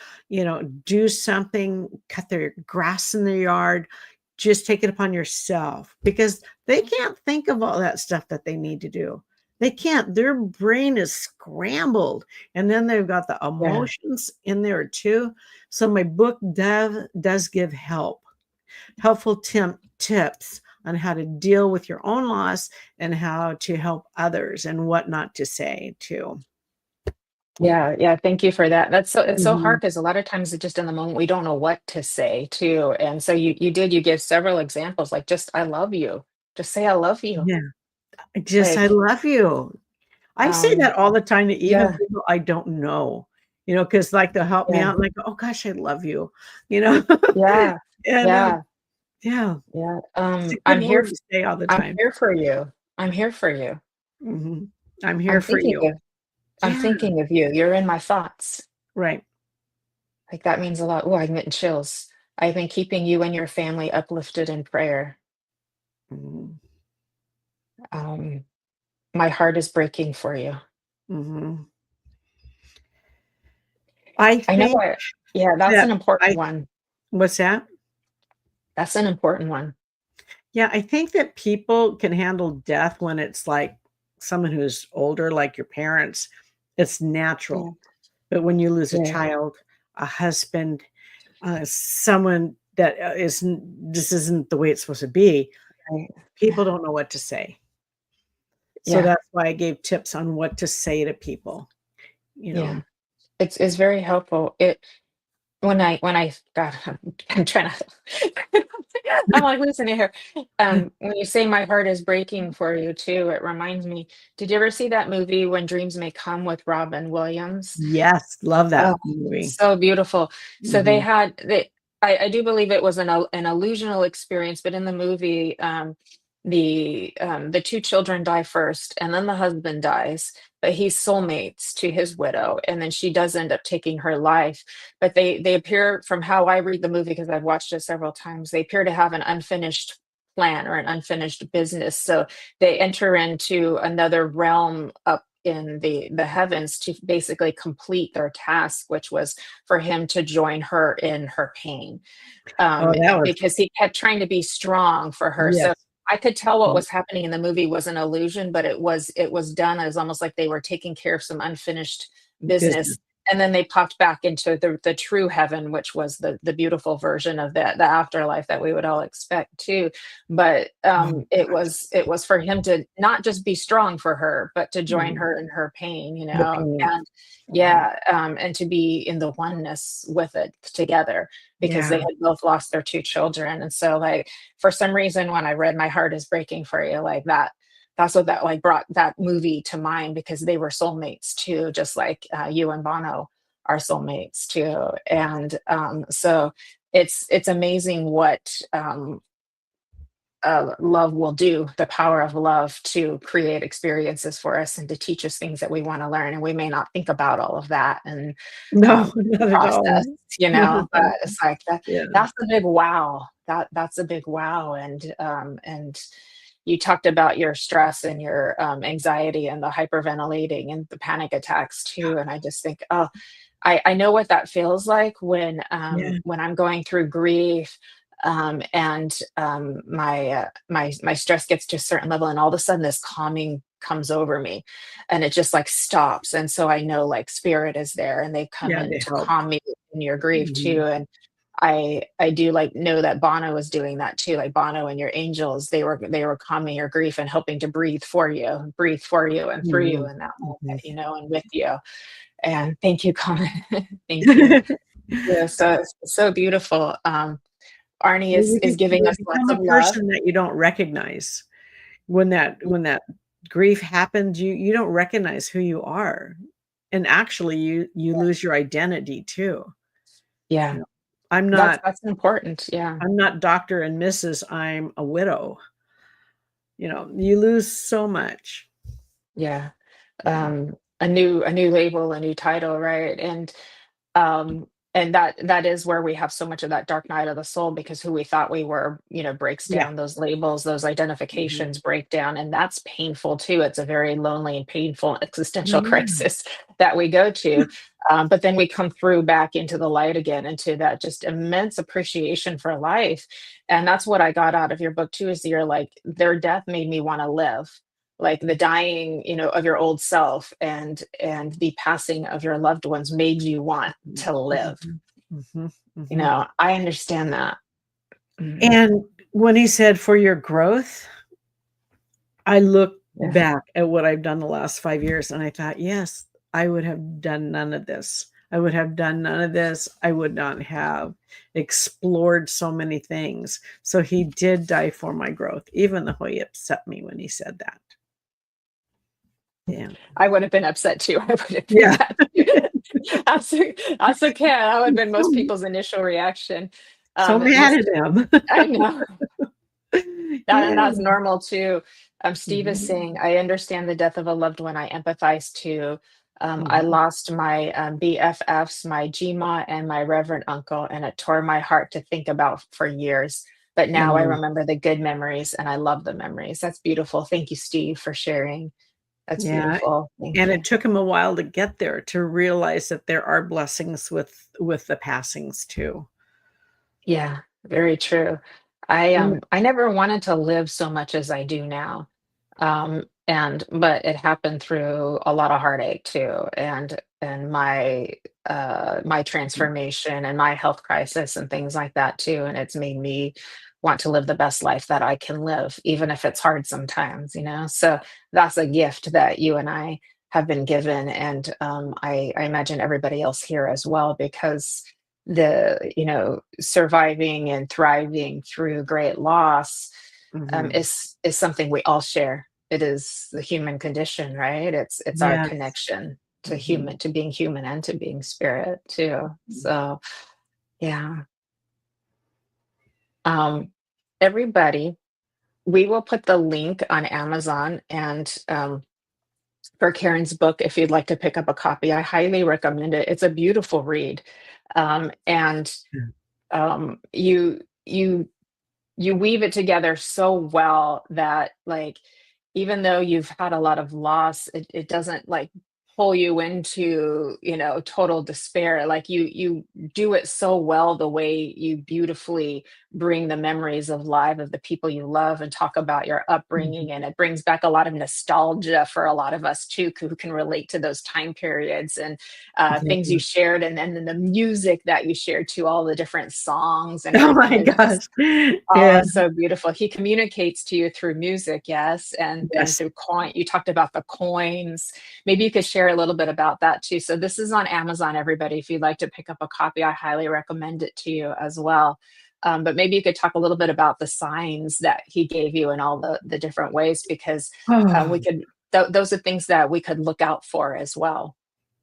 [SPEAKER 3] do something, cut their grass in their yard. Just take it upon yourself, because they can't think of all that stuff that they need to do. They can't. Their brain is scrambled. And then they've got the
[SPEAKER 2] Yeah.
[SPEAKER 3] emotions in there too. So my book does give helpful tips on how to deal with your own loss and how to help others and what not to say too.
[SPEAKER 2] Yeah, yeah, thank you for that. It's so
[SPEAKER 3] Mhm.
[SPEAKER 2] hard because a lot of times it just in the moment we don't know what to say too. And so you give several examples like just I love you. Just say I love you.
[SPEAKER 3] Yeah. I
[SPEAKER 2] Like
[SPEAKER 3] love you. I say
[SPEAKER 2] um
[SPEAKER 3] that all the time to even
[SPEAKER 2] yeah,
[SPEAKER 3] people I don't know, because like they'll help me
[SPEAKER 2] yeah,
[SPEAKER 3] out and I go, "Oh gosh, I love you," you know?
[SPEAKER 2] yeah,
[SPEAKER 3] And,
[SPEAKER 2] yeah,
[SPEAKER 3] yeah,
[SPEAKER 2] yeah.
[SPEAKER 3] it's a good word to say all the
[SPEAKER 2] I'm
[SPEAKER 3] time.
[SPEAKER 2] here for you. I'm here for you.
[SPEAKER 3] Mhm. I'm here
[SPEAKER 2] I'm
[SPEAKER 3] for
[SPEAKER 2] thinking
[SPEAKER 3] you.
[SPEAKER 2] of I'm
[SPEAKER 3] Yeah,
[SPEAKER 2] thinking of you. You're in my thoughts.
[SPEAKER 3] right.
[SPEAKER 2] Like that means a lot. Oh, I'm getting chills. I've been keeping you and your family uplifted in prayer.
[SPEAKER 3] Mhm.
[SPEAKER 2] Um, my heart is breaking for you.
[SPEAKER 3] Mhm. I
[SPEAKER 2] I know
[SPEAKER 3] think
[SPEAKER 2] yeah, that's
[SPEAKER 3] that
[SPEAKER 2] an important
[SPEAKER 3] I
[SPEAKER 2] one.
[SPEAKER 3] What's that?
[SPEAKER 2] That's an important one.
[SPEAKER 3] Yeah, I think that people can handle death when it's like someone who's older, like your parents, it's
[SPEAKER 2] Yeah,
[SPEAKER 3] natural. But when you lose a
[SPEAKER 2] yeah,
[SPEAKER 3] child, a husband, someone that this isn't the way it's supposed to be,
[SPEAKER 2] right.
[SPEAKER 3] people don't know what to say. So
[SPEAKER 2] Yeah,
[SPEAKER 3] that's why I gave tips on what to say to people, you
[SPEAKER 2] yeah.
[SPEAKER 3] know.
[SPEAKER 2] It's very helpful. When I God, I'm trying to I'm like listening here. When you say my heart is breaking for you too, it reminds me, did you ever see that movie When Dreams May Come with Robin Williams?
[SPEAKER 3] Yes, love
[SPEAKER 2] Oh,
[SPEAKER 3] that movie.
[SPEAKER 2] so beautiful. So
[SPEAKER 3] Mhm.
[SPEAKER 2] I do believe it was an illusional experience, but in the movie, the two children die first, and then the husband dies, but he's soulmates to his widow, and then she does end up taking her life. But they appear, from how I read the movie, because I've watched it several times, they appear to have an unfinished plan or an unfinished business. So they enter into another realm up in the heavens to basically complete their task, which was for him to join her in her pain,
[SPEAKER 3] Oh, that was
[SPEAKER 2] because he kept trying to be strong for her. So
[SPEAKER 3] yes.
[SPEAKER 2] I could tell what
[SPEAKER 3] Mhm.
[SPEAKER 2] was happening in the movie was an illusion, but it was done as almost like they were taking care of some unfinished business.
[SPEAKER 3] Business.
[SPEAKER 2] And then they popped back into the true heaven, which was the beautiful version of the afterlife that we would all expect too. But
[SPEAKER 3] Oh
[SPEAKER 2] it was for him to not just be strong for her, but to join
[SPEAKER 3] Mhm.
[SPEAKER 2] her in her pain,
[SPEAKER 3] The pain.
[SPEAKER 2] and
[SPEAKER 3] Mhm.
[SPEAKER 2] yeah, and to be in the oneness with it together because they
[SPEAKER 3] Yeah.
[SPEAKER 2] had both lost their two children. And so, like, for some reason, when I read My Heart is Breaking for You, like that's what that like brought that movie to mind because they were soulmates too, just like you and Bono are soulmates too. And so it's amazing what love will do, the power of love to create experiences for us and to teach us things that we want to learn. And we may not think about all of that and
[SPEAKER 3] No,
[SPEAKER 2] the
[SPEAKER 3] not at all.
[SPEAKER 2] process, but it's like that.
[SPEAKER 3] Yeah.
[SPEAKER 2] That's a big wow. That's a big wow. And you talked about your stress and your anxiety and the hyperventilating and the panic attacks too. And I just think, oh, I know what that feels like
[SPEAKER 3] Yeah.
[SPEAKER 2] when I'm going through grief, and my stress gets to a certain level, and all of a sudden this calming comes over me, and it just like stops. And so I know like spirit is there, and they come
[SPEAKER 3] Yeah,
[SPEAKER 2] in
[SPEAKER 3] they
[SPEAKER 2] to
[SPEAKER 3] help.
[SPEAKER 2] calm me in your grief too.
[SPEAKER 3] Mhm.
[SPEAKER 2] And I do like know that Bono was doing that too. Like Bono and your angels, they were calming your grief and helping to breathe for you and through you
[SPEAKER 3] Mhm.
[SPEAKER 2] in that
[SPEAKER 3] Mhm.
[SPEAKER 2] moment, and with you. And thank you, Colin. Thank you. Yeah, so it's so beautiful. Arnie
[SPEAKER 3] Well,
[SPEAKER 2] is giving
[SPEAKER 3] you
[SPEAKER 2] us lots
[SPEAKER 3] become
[SPEAKER 2] of
[SPEAKER 3] a
[SPEAKER 2] love.
[SPEAKER 3] person that you don't recognize. When that grief happens, you don't recognize who you are, and actually, you lose your identity too.
[SPEAKER 2] Yeah,
[SPEAKER 3] You know, I'm
[SPEAKER 2] that's
[SPEAKER 3] not
[SPEAKER 2] that's important. Yeah,
[SPEAKER 3] I'm not Doctor and Mrs. I'm a widow. You lose so much.
[SPEAKER 2] yeah.
[SPEAKER 3] Yeah.
[SPEAKER 2] A new label, a new title, right? Um, and that is where we have so much of that dark night of the soul, because who we thought we were, breaks
[SPEAKER 3] Yeah.
[SPEAKER 2] down. Those labels, those
[SPEAKER 3] Mhm.
[SPEAKER 2] identifications break down, and that's painful too. It's a very lonely and painful
[SPEAKER 3] Oh,
[SPEAKER 2] existential
[SPEAKER 3] yeah.
[SPEAKER 2] crisis that we go to. But then we come through back into the light again, into that just immense appreciation for life. And that's what I got out of your book too, is you're like, their death made me want to live. Like the dying, of your old self, and the passing of your loved ones made you want to live.
[SPEAKER 3] Mhm. Mhm. Mhm.
[SPEAKER 2] I understand that. Mhm.
[SPEAKER 3] And when he said, "For your growth," I look
[SPEAKER 2] Yeah.
[SPEAKER 3] back at what I've done the last 5 years, and I thought, "Yes, I would have done none of this. I would have done none of this. I would not have explored so many things." So he did die for my growth, even though he upset me when he said that. Yeah.
[SPEAKER 2] I would have been upset too. I would have been
[SPEAKER 3] Yeah.
[SPEAKER 2] mad. That's okay. That would have been most people's initial reaction.
[SPEAKER 3] So mad
[SPEAKER 2] This
[SPEAKER 3] at him.
[SPEAKER 2] I know. And
[SPEAKER 3] Yeah.
[SPEAKER 2] that's normal too. Steve is
[SPEAKER 3] Mhm.
[SPEAKER 2] saying, I understand the death of a loved one. I empathize too. I
[SPEAKER 3] Mhm.
[SPEAKER 2] lost my BFFs, my GMA, and my Reverend Uncle, and it tore my heart to think about for years. But now I
[SPEAKER 3] Mhm.
[SPEAKER 2] remember the good memories, and I love the memories. That's beautiful. Thank you, Steve, for sharing. That's
[SPEAKER 3] Yeah,
[SPEAKER 2] beautiful. Thank
[SPEAKER 3] and
[SPEAKER 2] you.
[SPEAKER 3] it took him a while to get there, to realize that there are blessings with the passings too.
[SPEAKER 2] Yeah, very true.
[SPEAKER 3] And
[SPEAKER 2] I never wanted to live so much as I do now. And but it happened through a lot of heartache too, and my transformation and my health crisis and things like that too. And it's made me want to live the best life that I can live, even if it's hard sometimes. So that's a gift that you and I have been given, and I imagine everybody else here as well, because the surviving and thriving through great loss
[SPEAKER 3] Mhm.
[SPEAKER 2] is something we all share. It is the human condition, right? It's our
[SPEAKER 3] Yes.
[SPEAKER 2] connection to
[SPEAKER 3] Mhm.
[SPEAKER 2] being human and to being spirit too. So yeah. um Everybody, we will put the link on Amazon, and for Karen's book, if you'd like to pick up a copy, I highly recommend it. It's a beautiful read. And
[SPEAKER 3] Yeah.
[SPEAKER 2] you weave it together so well that, like, even though you've had a lot of loss, it doesn't like pull you into total despair. Like you do it so well, the way you beautifully bring the memories of life of the people you love and talk about your
[SPEAKER 3] Mhm.
[SPEAKER 2] upbringing, and it brings back a lot of nostalgia for a lot of us too, who can relate to those time periods, and things you
[SPEAKER 3] Yeah.
[SPEAKER 2] shared, and then the music that you shared to all the different songs and
[SPEAKER 3] Oh
[SPEAKER 2] everything
[SPEAKER 3] my
[SPEAKER 2] is just,
[SPEAKER 3] gosh.
[SPEAKER 2] oh,
[SPEAKER 3] Yeah.
[SPEAKER 2] it's so beautiful. He communicates to you through music, yes, and
[SPEAKER 3] Yes.
[SPEAKER 2] through coin. You talked about the coins. Maybe you could share a little bit about that too. So this is on Amazon, everybody. If you'd like to pick up a copy, I highly recommend it to you as well. But maybe you could talk a little bit about the signs that he gave you and all the different ways, because we
[SPEAKER 3] Oh,
[SPEAKER 2] could. Those are things that we could look out for as well.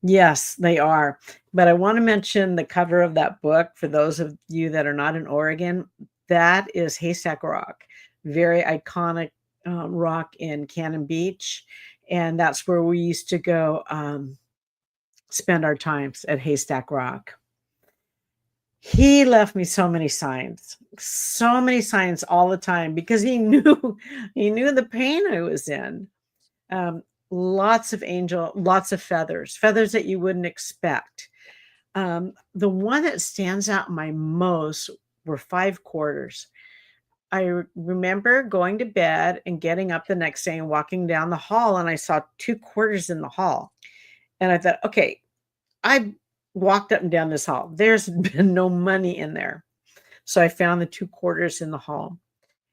[SPEAKER 3] yes, they are. But I wanna mention the cover of that book for those of you that are not in Oregon. That is Haystack Rock. very iconic rock in Cannon Beach. And that's where we used to go spend our times at Haystack Rock. He left me so many signs all the time because he knew the pain I was in. Lots of lots of feathers that you wouldn't expect. The one that stands out my most were 5/4. I remember going to bed and getting up the next day and walking down the hall, and I saw 2/4 in the hall. And I thought, okay, I walked up and down this hall. There's been no money in there. So I found the 2/4 in the hall.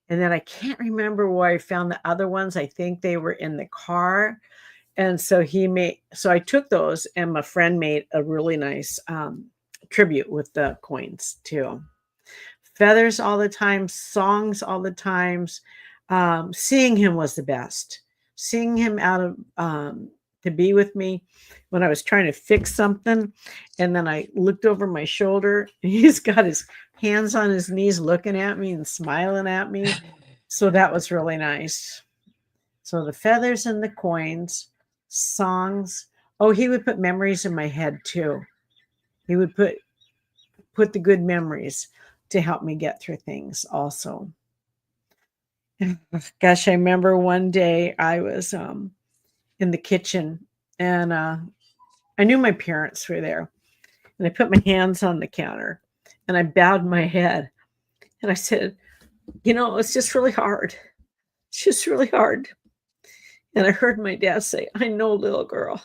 [SPEAKER 3] And then I can't remember where I found the other ones. I think they were in the car. And so I took those, and my friend made a really nice tribute with the coins too. Feathers all the time, songs all the times. Seeing him was the best. Seeing him out of to be with me when I was trying to fix something, and then I looked over my shoulder, and he's got his hands on his knees looking at me and smiling at me. So that was really nice. So the feathers and the coins, songs. Oh, he would put memories in my head too. He would put the good memories to help me get through things also. Gosh, I remember one day I was in the kitchen, and I knew my parents were there, and I put my hands on the counter and I bowed my head and I said, it's just really hard. It's just really hard. And I heard my dad say, I know, little girl.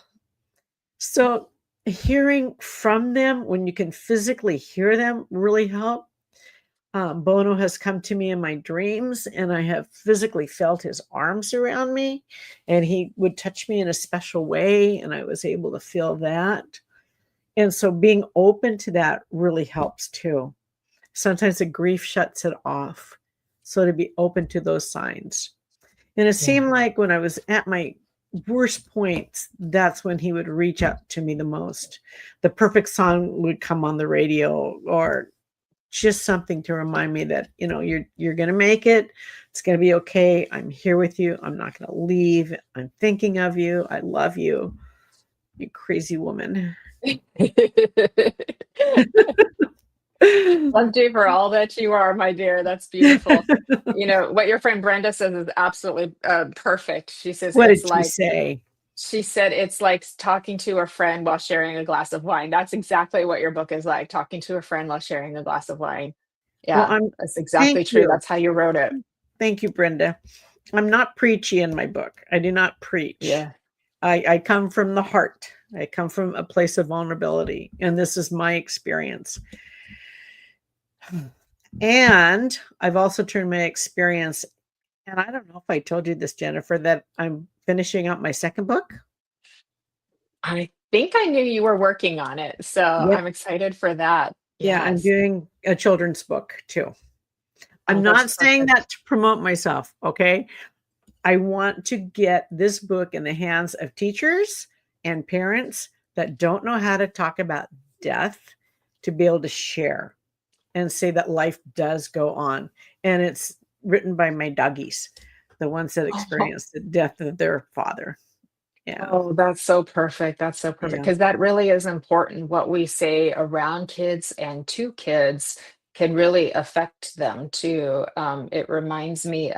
[SPEAKER 3] So hearing from them when you can physically hear them really help. Bono has come to me in my dreams, and I have physically felt his arms around me, and he would touch me in a special way, and I was able to feel that. And so being open to that really helps too. Sometimes the grief shuts it off. So to be open to those signs. And it seemed like when I was at my worst points, that's when he would reach out to me the most. The perfect song would come on the radio, or just something to remind me that, you're going to make it. It's going to be okay. I'm here with you. I'm not going to leave. I'm thinking of you. I love you. You crazy woman.
[SPEAKER 2] Love you for all that you are, my dear. That's beautiful. What your friend Brenda says is absolutely perfect. She says
[SPEAKER 3] What did
[SPEAKER 2] it's
[SPEAKER 3] she
[SPEAKER 2] like,
[SPEAKER 3] say?
[SPEAKER 2] she said it's like talking to a friend while sharing a glass of wine. That's exactly what your book is like, talking to a friend while sharing a glass of wine.
[SPEAKER 3] Well,
[SPEAKER 2] Yeah, that's
[SPEAKER 3] thank
[SPEAKER 2] exactly true.
[SPEAKER 3] you.
[SPEAKER 2] That's how you wrote it.
[SPEAKER 3] Thank you, Brenda. I'm not preachy in my book. I do not preach.
[SPEAKER 2] Yeah.
[SPEAKER 3] I come from the heart. I come from a place of vulnerability, and this is my experience. And I've also turned my experience, and I don't know if I told you this, Jennifer, that I'm finishing up my second book.
[SPEAKER 2] I think I knew you were working on it, so
[SPEAKER 3] Yep.
[SPEAKER 2] I'm excited for that.
[SPEAKER 3] Yeah, I'm
[SPEAKER 2] Yes.
[SPEAKER 3] doing a children's book too. I'm
[SPEAKER 2] Oh,
[SPEAKER 3] not
[SPEAKER 2] that's
[SPEAKER 3] saying
[SPEAKER 2] perfect.
[SPEAKER 3] that to promote myself, okay? I want to get this book in the hands of teachers and parents that don't know how to talk about death, to be able to share and say that life does go on. And it's written by my doggies, the ones that experienced the death of their father. Yeah.
[SPEAKER 2] Oh, that's so perfect. That's so perfect.
[SPEAKER 3] Yeah.
[SPEAKER 2] Because that really is important. What we say around kids and to kids can really affect them too. It reminds me,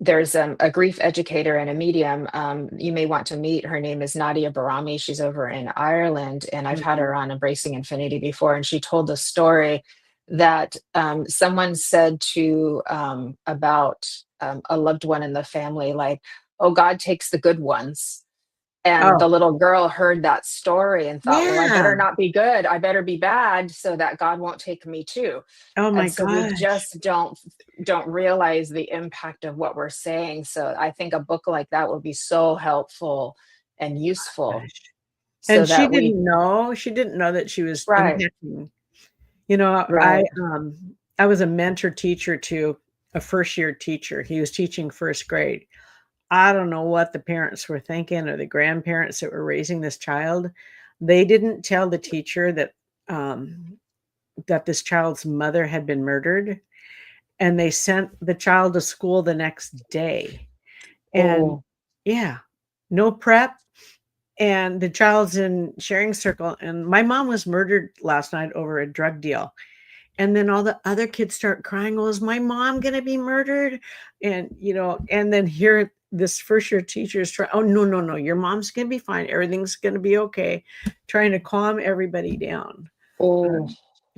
[SPEAKER 2] there's a grief educator and a medium. You may want to meet. Her name is Nadia Barami. She's over in Ireland, and I've had
[SPEAKER 3] Mhm.
[SPEAKER 2] her on Embracing Infinity before. And she told the story that someone said to about a loved one in the family, like, "Oh, God takes the good ones." And
[SPEAKER 3] Oh,
[SPEAKER 2] the little girl heard that story and thought, well, I
[SPEAKER 3] yeah.
[SPEAKER 2] better not be good. I better be bad so that God won't take me too.
[SPEAKER 3] Oh my
[SPEAKER 2] And so we
[SPEAKER 3] gosh.
[SPEAKER 2] just don't realize the impact of what we're saying. So I think a book like that would be so helpful and useful
[SPEAKER 3] Gosh.
[SPEAKER 2] so
[SPEAKER 3] And
[SPEAKER 2] that we
[SPEAKER 3] she didn't know that she was
[SPEAKER 2] right,
[SPEAKER 3] impacting. You know,
[SPEAKER 2] right.
[SPEAKER 3] I was a mentor teacher to a first year teacher. He was teaching first grade. I don't know what the parents were thinking, or the grandparents that were raising this child. They didn't tell the teacher that this child's mother had been murdered. and they sent the child to school the next day. And
[SPEAKER 2] Oh,
[SPEAKER 3] yeah, no prep. And the child's in sharing circle. And my mom was murdered last night over a drug deal. And then all the other kids start crying, oh, is my mom going to be murdered? And, and then here this first year teacher is trying, oh, no, no, no, your mom's going to be fine. Everything's going to be okay. Trying to calm everybody down.
[SPEAKER 2] oh.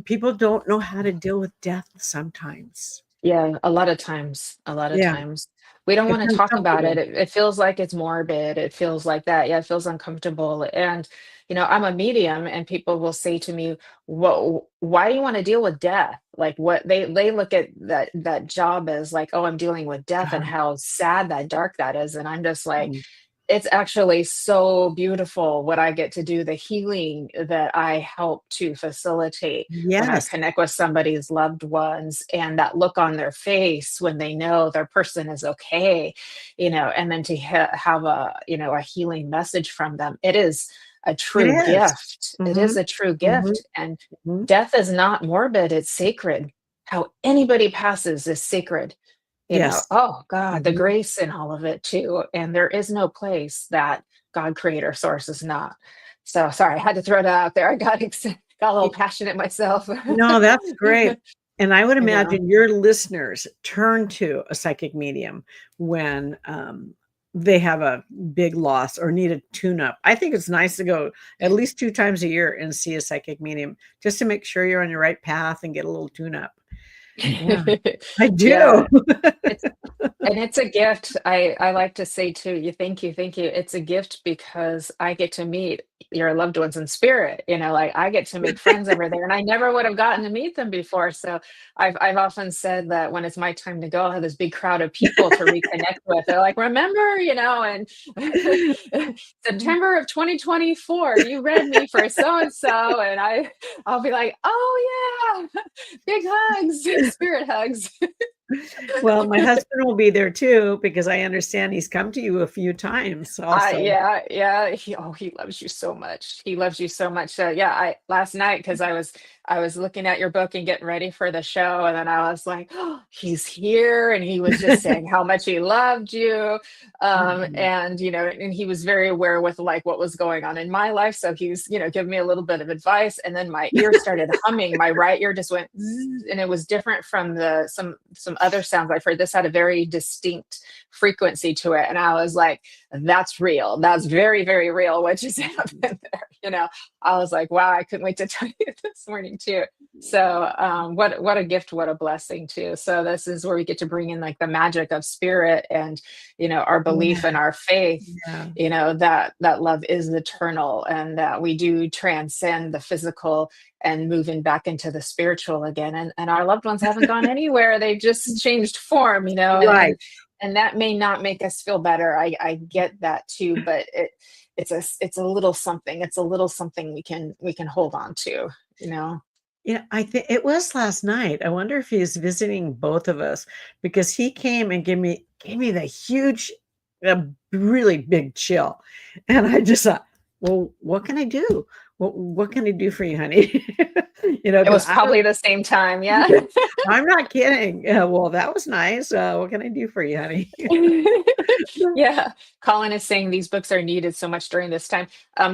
[SPEAKER 3] People don't know how to deal with death sometimes.
[SPEAKER 2] Yeah, a lot of times, a lot of
[SPEAKER 3] Yeah,
[SPEAKER 2] times. We don't
[SPEAKER 3] it's
[SPEAKER 2] want to talk about it.
[SPEAKER 3] uncomfortable.
[SPEAKER 2] It feels like it's morbid. It feels like that. Yeah, it feels uncomfortable. And, I'm a medium and people will say to me, "Well, why do you want to deal with death?" Like what they look at that job as like, "Oh, I'm dealing with death and how sad that dark that is." And I'm just like,
[SPEAKER 3] Mhm.
[SPEAKER 2] it's actually so beautiful what I get to do, the healing that I help to facilitate when I
[SPEAKER 3] Yes,
[SPEAKER 2] connect with somebody's loved ones, and that look on their face when they know their person is okay, and then to have a healing message from them. It is a
[SPEAKER 3] it
[SPEAKER 2] true
[SPEAKER 3] is.
[SPEAKER 2] gift. It
[SPEAKER 3] Mhm,
[SPEAKER 2] is a true
[SPEAKER 3] mhm,
[SPEAKER 2] gift. And
[SPEAKER 3] mhm.
[SPEAKER 2] death is not morbid, it's sacred. How anybody passes is sacred.
[SPEAKER 3] Yes.
[SPEAKER 2] Oh God, the
[SPEAKER 3] Mhm.
[SPEAKER 2] grace in all of it too. And there is no place that God creator source is not. So sorry, I had to throw that out there. I got a little passionate myself.
[SPEAKER 3] No, that's great. And I would
[SPEAKER 2] I know.
[SPEAKER 3] imagine your listeners turn to a psychic medium when they have a big loss or need a tune up. I think it's nice to go at least 2 times a year and see a psychic medium just to make sure you're on your right path and get a little tune up. Yeah, I do.
[SPEAKER 2] Yeah. It's And it's a gift. I like to say too, thank you. It's a gift because I get to meet your loved ones in spirit. Like I get to make friends over there, and I never would have gotten to meet them before. So I've often said that when it's my time to go, I'll have this big crowd of people to reconnect with. They're like, remember, and September of 2024, you read me for so and so, and I'll be like, oh yeah, big hugs, spirit hugs.
[SPEAKER 3] Well, my husband will be there too because I understand he's come to you a few times also.
[SPEAKER 2] Yeah. He loves you so much. He loves you so much. So yeah, I last night because I was looking at your book and getting ready for the show, and then I was like, oh, he's here, and he was just saying how much he loved you,
[SPEAKER 3] Mhm.
[SPEAKER 2] and he was very aware with like what was going on in my life. So he's giving me a little bit of advice, and then my ear started humming. My right ear just went, zzz, and it was different from the some other sounds I've heard. This had a very distinct frequency to it, and I was like, that's real. That's very, very real what just happened there. I was like, wow, I couldn't wait to tell you this morning too. So what a gift, what a blessing too. So this is where we get to bring in like the magic of spirit and our
[SPEAKER 3] Yeah,
[SPEAKER 2] belief and our faith,
[SPEAKER 3] yeah.
[SPEAKER 2] that love is eternal and that we do transcend the physical and moving back into the spiritual again. And our loved ones haven't gone anywhere. They've just changed form,
[SPEAKER 3] Right.
[SPEAKER 2] and that may not make us feel better. I get that too, but it's a little something. It's a little something we can hold on to, you know.
[SPEAKER 3] Yeah, I think it was last night. I wonder if he's visiting both of us because he came and gave me the huge, really big chill, and I just thought, well, what can I do? What can I do for you, honey?
[SPEAKER 2] It
[SPEAKER 3] Because
[SPEAKER 2] was probably the same time, yeah.
[SPEAKER 3] I'm not kidding. Yeah, well, that was nice. What can I do for you, honey?
[SPEAKER 2] Yeah, Colin is saying these books are needed so much during this time.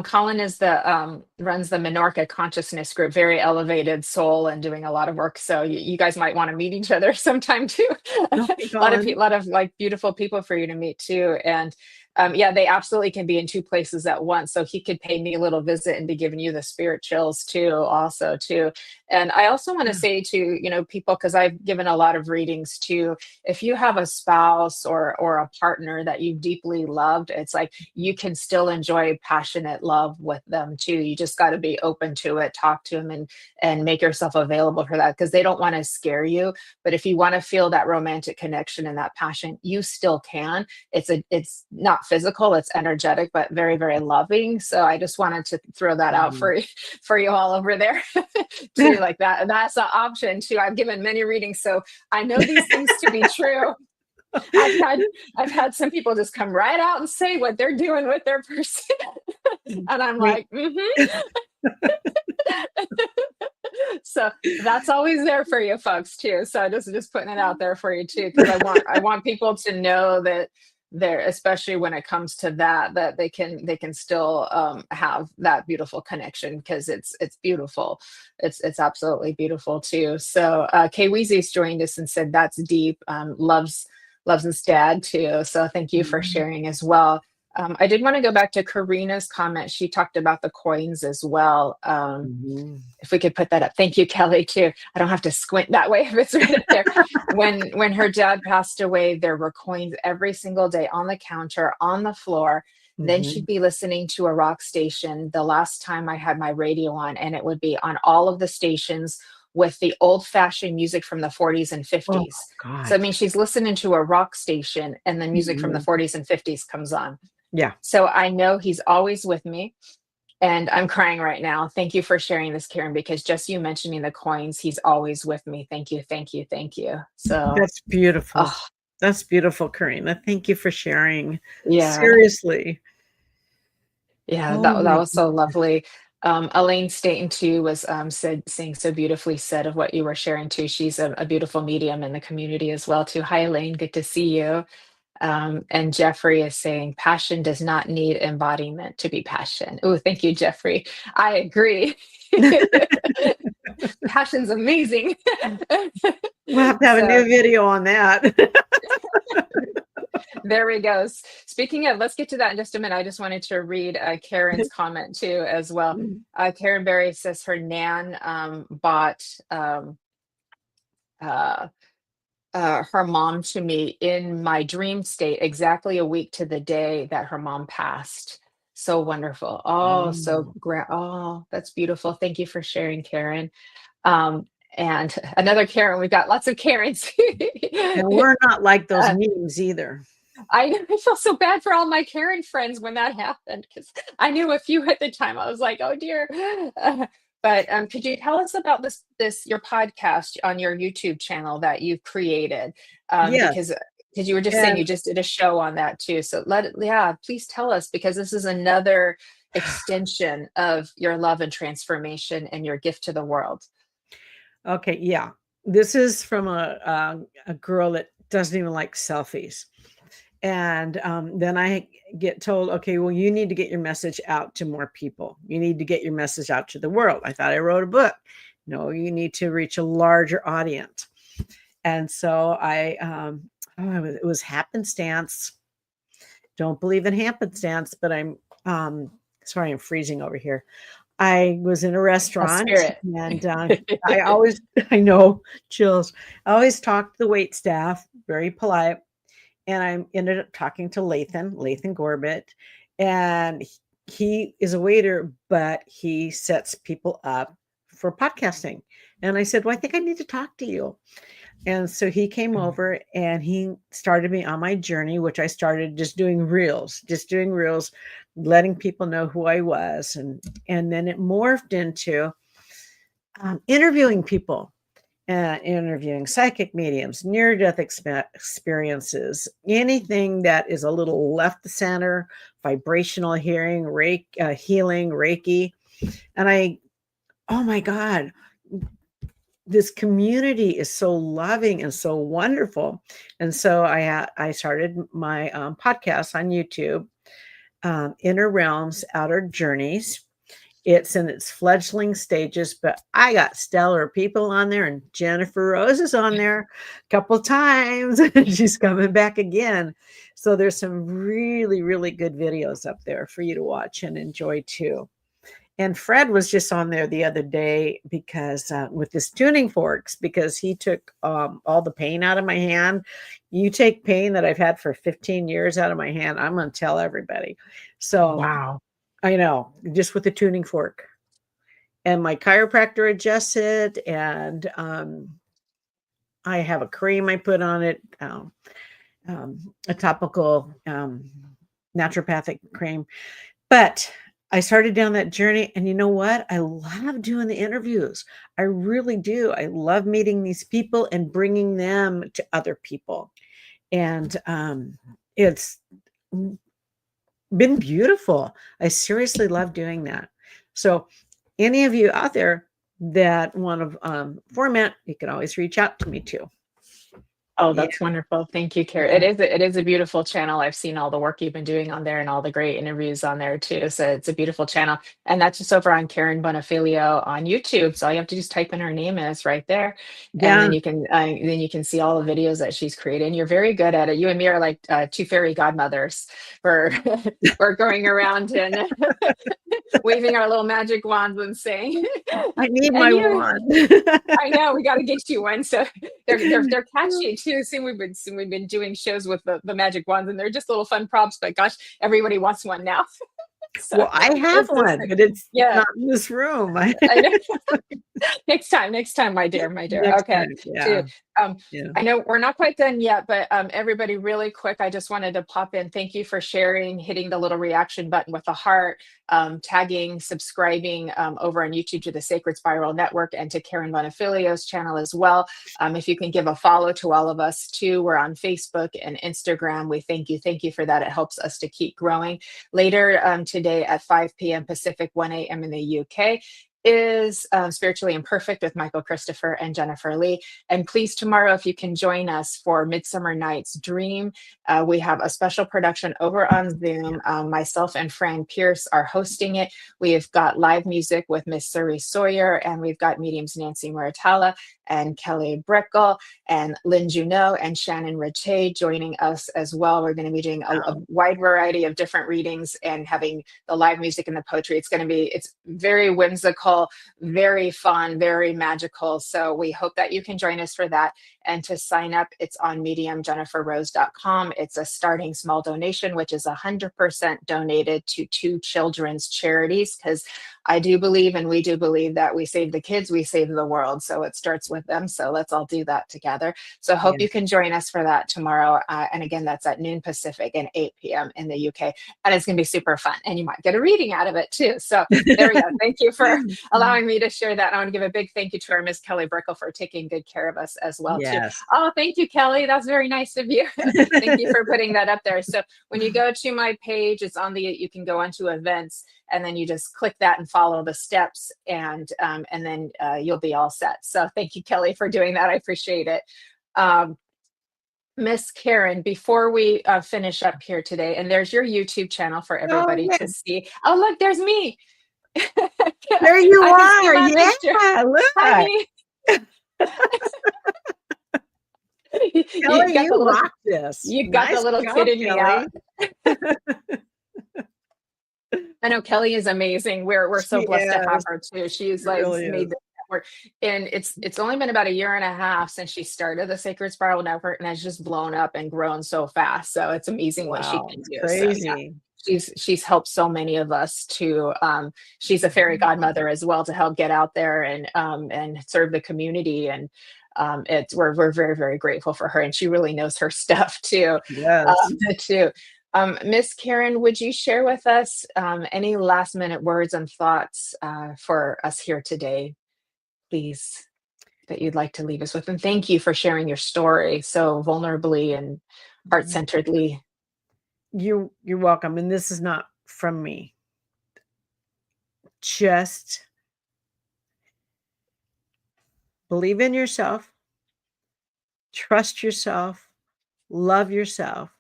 [SPEAKER 2] Colin is the runs the Menorca Consciousness Group, very elevated soul and doing a lot of work. So you guys might want to meet each other sometime too. A
[SPEAKER 3] Okay,
[SPEAKER 2] lot of
[SPEAKER 3] Colin.
[SPEAKER 2] lot of like beautiful people for you to meet too. And yeah, they absolutely can be in two places at once. So he could pay me a little visit and be giving you the spirit chills too, also too. And I also want to
[SPEAKER 3] Yeah.
[SPEAKER 2] say to people, because I've given a lot of readings too, if you have a spouse or a partner that you deeply loved, it's like you can still enjoy passionate love with them too. You just got to be open to it, talk to them, and make yourself available for that because they don't want to scare you. But if you want to feel that romantic connection and that passion, you still can. It's not physical, it's energetic, but very, very loving. So I just wanted to throw that out
[SPEAKER 3] Mhm.
[SPEAKER 2] for you all over there too, like that. That's an option too. I've given many readings, so I know these things to be true. I've had I've had some people just come right out and say what they're doing with their person. And I'm
[SPEAKER 3] We
[SPEAKER 2] like, mm-hmm. So that's always there for you folks too. So just putting it out there for you too, because I want people to know that there, especially when it comes to that they can still have that beautiful connection, because it's beautiful. It's absolutely beautiful too. So Kay Weezy's joined us and said that's deep. Loves his dad too. So thank you for
[SPEAKER 3] Mhm.
[SPEAKER 2] sharing as well. I did want to go back to Karina's comment. She talked about the coins as well.
[SPEAKER 3] Mhm.
[SPEAKER 2] If we could put that up. Thank you, Kelly, too. I don't have to squint that way if it's right up there. When her dad passed away, there were coins every single day on the counter, on the floor. Then she'd
[SPEAKER 3] Mhm.
[SPEAKER 2] be listening to a rock station the last time I had my radio on, and it would be on all of the stations with the old fashioned music from the 40s and
[SPEAKER 3] Oh
[SPEAKER 2] 50s. So, I
[SPEAKER 3] God.
[SPEAKER 2] mean, she's listening to a rock station and the music from the
[SPEAKER 3] Mhm.
[SPEAKER 2] 40s and 50s comes on.
[SPEAKER 3] Yeah.
[SPEAKER 2] So I know he's always with me. And I'm crying right now. Thank you for sharing this, Karen, because just you mentioning the coins, he's always with me. Thank you, thank you, thank you. So,
[SPEAKER 3] That's beautiful.
[SPEAKER 2] oh,
[SPEAKER 3] That's beautiful, Karina. Thank you for sharing.
[SPEAKER 2] yeah,
[SPEAKER 3] Seriously.
[SPEAKER 2] yeah,
[SPEAKER 3] Oh
[SPEAKER 2] that
[SPEAKER 3] my
[SPEAKER 2] was so lovely. Elaine Staten too was said saying so beautifully said of what you were sharing too. She's a beautiful medium in the community as well too. Hi, Elaine, good to see you. And Jeffrey is saying passion does not need embodiment to be passion. Oh, thank you, Jeffrey. I agree. Passion's amazing.
[SPEAKER 3] We'll have to have a
[SPEAKER 2] So
[SPEAKER 3] new video on that.
[SPEAKER 2] there we go. Speaking of, let's get to that in just a minute. I just wanted to read Karen's comment too, as well. Karen Berry says her nan bought uh, her mom to me in my dream state exactly a week to the day that her mom passed. So wonderful. Oh, so
[SPEAKER 3] Mm.
[SPEAKER 2] great. Oh, that's beautiful. Thank you for sharing, Karen. Um, and another Karen, we've got lots of Karens.
[SPEAKER 3] And we're not like those
[SPEAKER 2] uh,
[SPEAKER 3] memes either.
[SPEAKER 2] I feel so bad for all my Karen friends when that happened, because I knew a few at the time. I was like, oh dear. But could you tell us about this your podcast on your YouTube channel that you've created?
[SPEAKER 3] Yes.
[SPEAKER 2] Because you were just saying
[SPEAKER 3] And
[SPEAKER 2] you just did a show on that too. So yeah, please tell us, because this is another extension of your love and transformation and your gift to the world.
[SPEAKER 3] okay, yeah. This is from a girl that doesn't even like selfies. And then I get told, okay, well, you need to get your message out to more people. You need to get your message out to the world. I thought I wrote a book. No, you need to reach a larger audience. And so it was happenstance. Don't believe in happenstance, but sorry, I'm freezing over here. I was in a
[SPEAKER 2] A
[SPEAKER 3] restaurant
[SPEAKER 2] spirit.
[SPEAKER 3] and I always, I know, chills. I always talk to the wait staff, very polite. And I ended up talking to Lathan Gorbett, and he is a waiter, but he sets people up for podcasting. And I said, well, I think I need to talk to you. And so he came over and he started me on my journey, which I started just doing reels, letting people know who I was. And then it morphed into interviewing people, interviewing psychic mediums, near-death experiences, anything that is a little left the center, vibrational hearing, healing, Reiki. And oh my God, this community is so loving and so wonderful. And so I started my podcast on YouTube, Inner Realms, Outer Journeys. It's in its fledgling stages, but I got stellar people on there, and Jennifer Rose is on there a couple times, and she's coming back again. So there's some really, really good videos up there for you to watch and enjoy too. And Fred was just on there the other day because with his tuning forks, because he took all the pain out of my hand. You take pain that I've had for 15 years out of my hand, I'm going to tell everybody. So
[SPEAKER 2] Wow.
[SPEAKER 3] I know, just with the tuning fork. And my chiropractor adjusts it, and I have a cream I put on it, a topical naturopathic cream. But I started down that journey, and you know what? I love doing the interviews. I really do. I love meeting these people and bringing them to other people. And it's been beautiful. I seriously love doing that. So any of you out there, that want to format, you can always reach out to me too.
[SPEAKER 2] Oh,
[SPEAKER 3] Yeah.
[SPEAKER 2] that's wonderful. Thank you, Carrie.
[SPEAKER 3] Yeah.
[SPEAKER 2] It is a beautiful channel. I've seen all the work you've been doing on there and all the great interviews on there too. So it's a beautiful channel. And that's just over on Karen Bonofiglio on YouTube. So all you have to do is type in her name and it's right there. And
[SPEAKER 3] Yeah.
[SPEAKER 2] then you can see all the videos that she's created. And you're very good at it. You and me are like two fairy godmothers for for going around and waving our little magic wands and saying,
[SPEAKER 3] I need
[SPEAKER 2] and
[SPEAKER 3] my
[SPEAKER 2] you
[SPEAKER 3] wand.
[SPEAKER 2] I know we got to get you one. So they're catchy too. See, we've been doing shows with the magic wands, and they're just little fun props. But gosh, everybody wants one now. So
[SPEAKER 3] Well, I have
[SPEAKER 2] it's just
[SPEAKER 3] one,
[SPEAKER 2] like,
[SPEAKER 3] but it's
[SPEAKER 2] yeah,
[SPEAKER 3] not in this room.
[SPEAKER 2] I know. Next time, my dear, my dear.
[SPEAKER 3] Next
[SPEAKER 2] Okay,
[SPEAKER 3] time. Yeah.
[SPEAKER 2] dude. Um,
[SPEAKER 3] Yeah.
[SPEAKER 2] I know we're not quite done yet, but everybody, really quick, I just wanted to pop in. Thank you for sharing, hitting the little reaction button with the heart, tagging, subscribing over on YouTube to the Sacred Spiral Network and to Karen Bonofiglio's channel as well. If you can give a follow to all of us too, we're on Facebook and Instagram. We thank you for that. It helps us to keep growing. Later today at 5 p.m. Pacific, 1 a.m. in the UK is Spiritually Imperfect with Michael Christopher and Jennifer Lee. And please, tomorrow, if you can join us for Midsummer Night's Dream, we have a special production over on Zoom. Myself and Fran Pierce are hosting it. We've got live music with Miss Suri Sawyer, and we've got mediums Nancy Muratalla and Kelly Brickle and Lynn Junot and Shannon Rache joining us as well. We're going to be doing a wide variety of different readings and having the live music and the poetry. It's very whimsical, very fun, very magical. So we hope that you can join us for that. And to sign up, it's on mediumjenniferrose.com. It's a starting small donation, which is 100% donated to 2 children's charities, because I do believe, and we do believe, that we save the kids, we save the world. So it starts with them. So let's all do that together. So hope you can join us for that tomorrow. And again, that's at noon Pacific and 8 p.m. in the UK. And it's going to be super fun. And you might get a reading out of it too. So there we go. Thank you for allowing me to share that. I want to give a big thank you to our Miss Kelly Brickle for taking good care of us as well too.
[SPEAKER 3] Yes.
[SPEAKER 2] Oh, thank you, Kelly. That's very nice of you. Thank you for putting that up there. So when you go to my page, you can go onto events, and then you just click that and follow the steps, and then you'll be all set. So thank you, Kelly, for doing that. I appreciate it. Miss Karen, before we finish up here today, and there's your YouTube channel for everybody to see. Oh, look, there's me.
[SPEAKER 3] There you
[SPEAKER 2] I can see
[SPEAKER 3] are.
[SPEAKER 2] my picture.
[SPEAKER 3] Yeah. Look.
[SPEAKER 2] Hi, me.
[SPEAKER 3] Kelly, you rock this.
[SPEAKER 2] You got the
[SPEAKER 3] Nice
[SPEAKER 2] little
[SPEAKER 3] job,
[SPEAKER 2] kid in me
[SPEAKER 3] Kelly.
[SPEAKER 2] out. I know Kelly is amazing. We're so
[SPEAKER 3] She
[SPEAKER 2] blessed to have
[SPEAKER 3] is.
[SPEAKER 2] her too. She's
[SPEAKER 3] She
[SPEAKER 2] like
[SPEAKER 3] really
[SPEAKER 2] made
[SPEAKER 3] is.
[SPEAKER 2] the network, and it's only been about a year and a half since she started the Sacred Spiral Network, and has just blown up and grown so fast. So it's amazing what she
[SPEAKER 3] Wow.
[SPEAKER 2] can
[SPEAKER 3] It's
[SPEAKER 2] do. So yeah,
[SPEAKER 3] crazy.
[SPEAKER 2] she's helped so many of us to. She's a fairy godmother as well to help get out there and serve the community, and we're very, very grateful for her, and she really knows her stuff too.
[SPEAKER 3] Yes.
[SPEAKER 2] Too. Miss Karen, would you share with us any last minute words and thoughts for us here today, please, that you'd like to leave us with? And thank you for sharing your story so vulnerably and heart centeredly.
[SPEAKER 3] You're welcome. And this is not from me. Just believe in yourself, trust yourself, love yourself,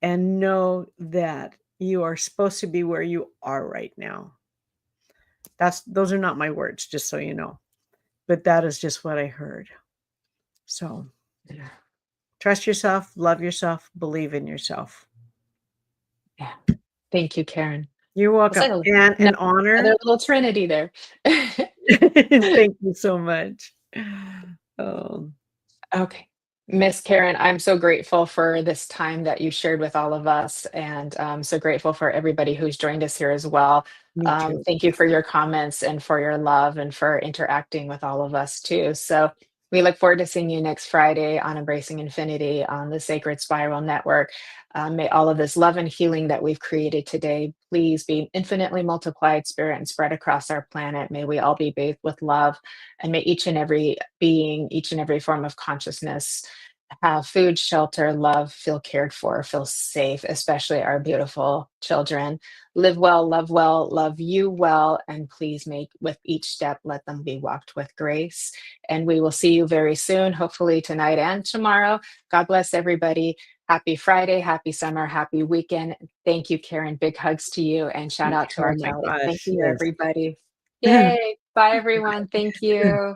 [SPEAKER 3] and know that you are supposed to be where you are right now. Those are not my words, just so you know. But that is just what I heard. So trust yourself, love yourself, believe in yourself.
[SPEAKER 2] Yeah. Thank you, Karen.
[SPEAKER 3] You're welcome. And an honor.
[SPEAKER 2] Another little trinity there.
[SPEAKER 3] Thank you so much.
[SPEAKER 2] Okay. Miss Karen, I'm so grateful for this time that you shared with all of us, and I'm so grateful for everybody who's joined us here as well.
[SPEAKER 3] Me too.
[SPEAKER 2] Thank you for your comments and for your love and for interacting with all of us too. So we look forward to seeing you next Friday on Embracing Infinity on the Sacred Spiral Network. May all of this love and healing that we've created today please be infinitely multiplied, spirit, and spread across our planet. May we all be bathed with love, and may each and every being, each and every form of consciousness have food, shelter, love, feel cared for, feel safe, especially our beautiful children. Live well, love you well, and please make with each step, let them be walked with grace. And we will see you very soon, hopefully tonight and tomorrow. God bless everybody. Happy Friday, happy summer, happy weekend. Thank you, Karen. Big hugs to you, and shout out to
[SPEAKER 3] Oh
[SPEAKER 2] our
[SPEAKER 3] my
[SPEAKER 2] Kelly. Thank
[SPEAKER 3] gosh,
[SPEAKER 2] you,
[SPEAKER 3] yes.
[SPEAKER 2] everybody. Yay. Bye, everyone. Thank you.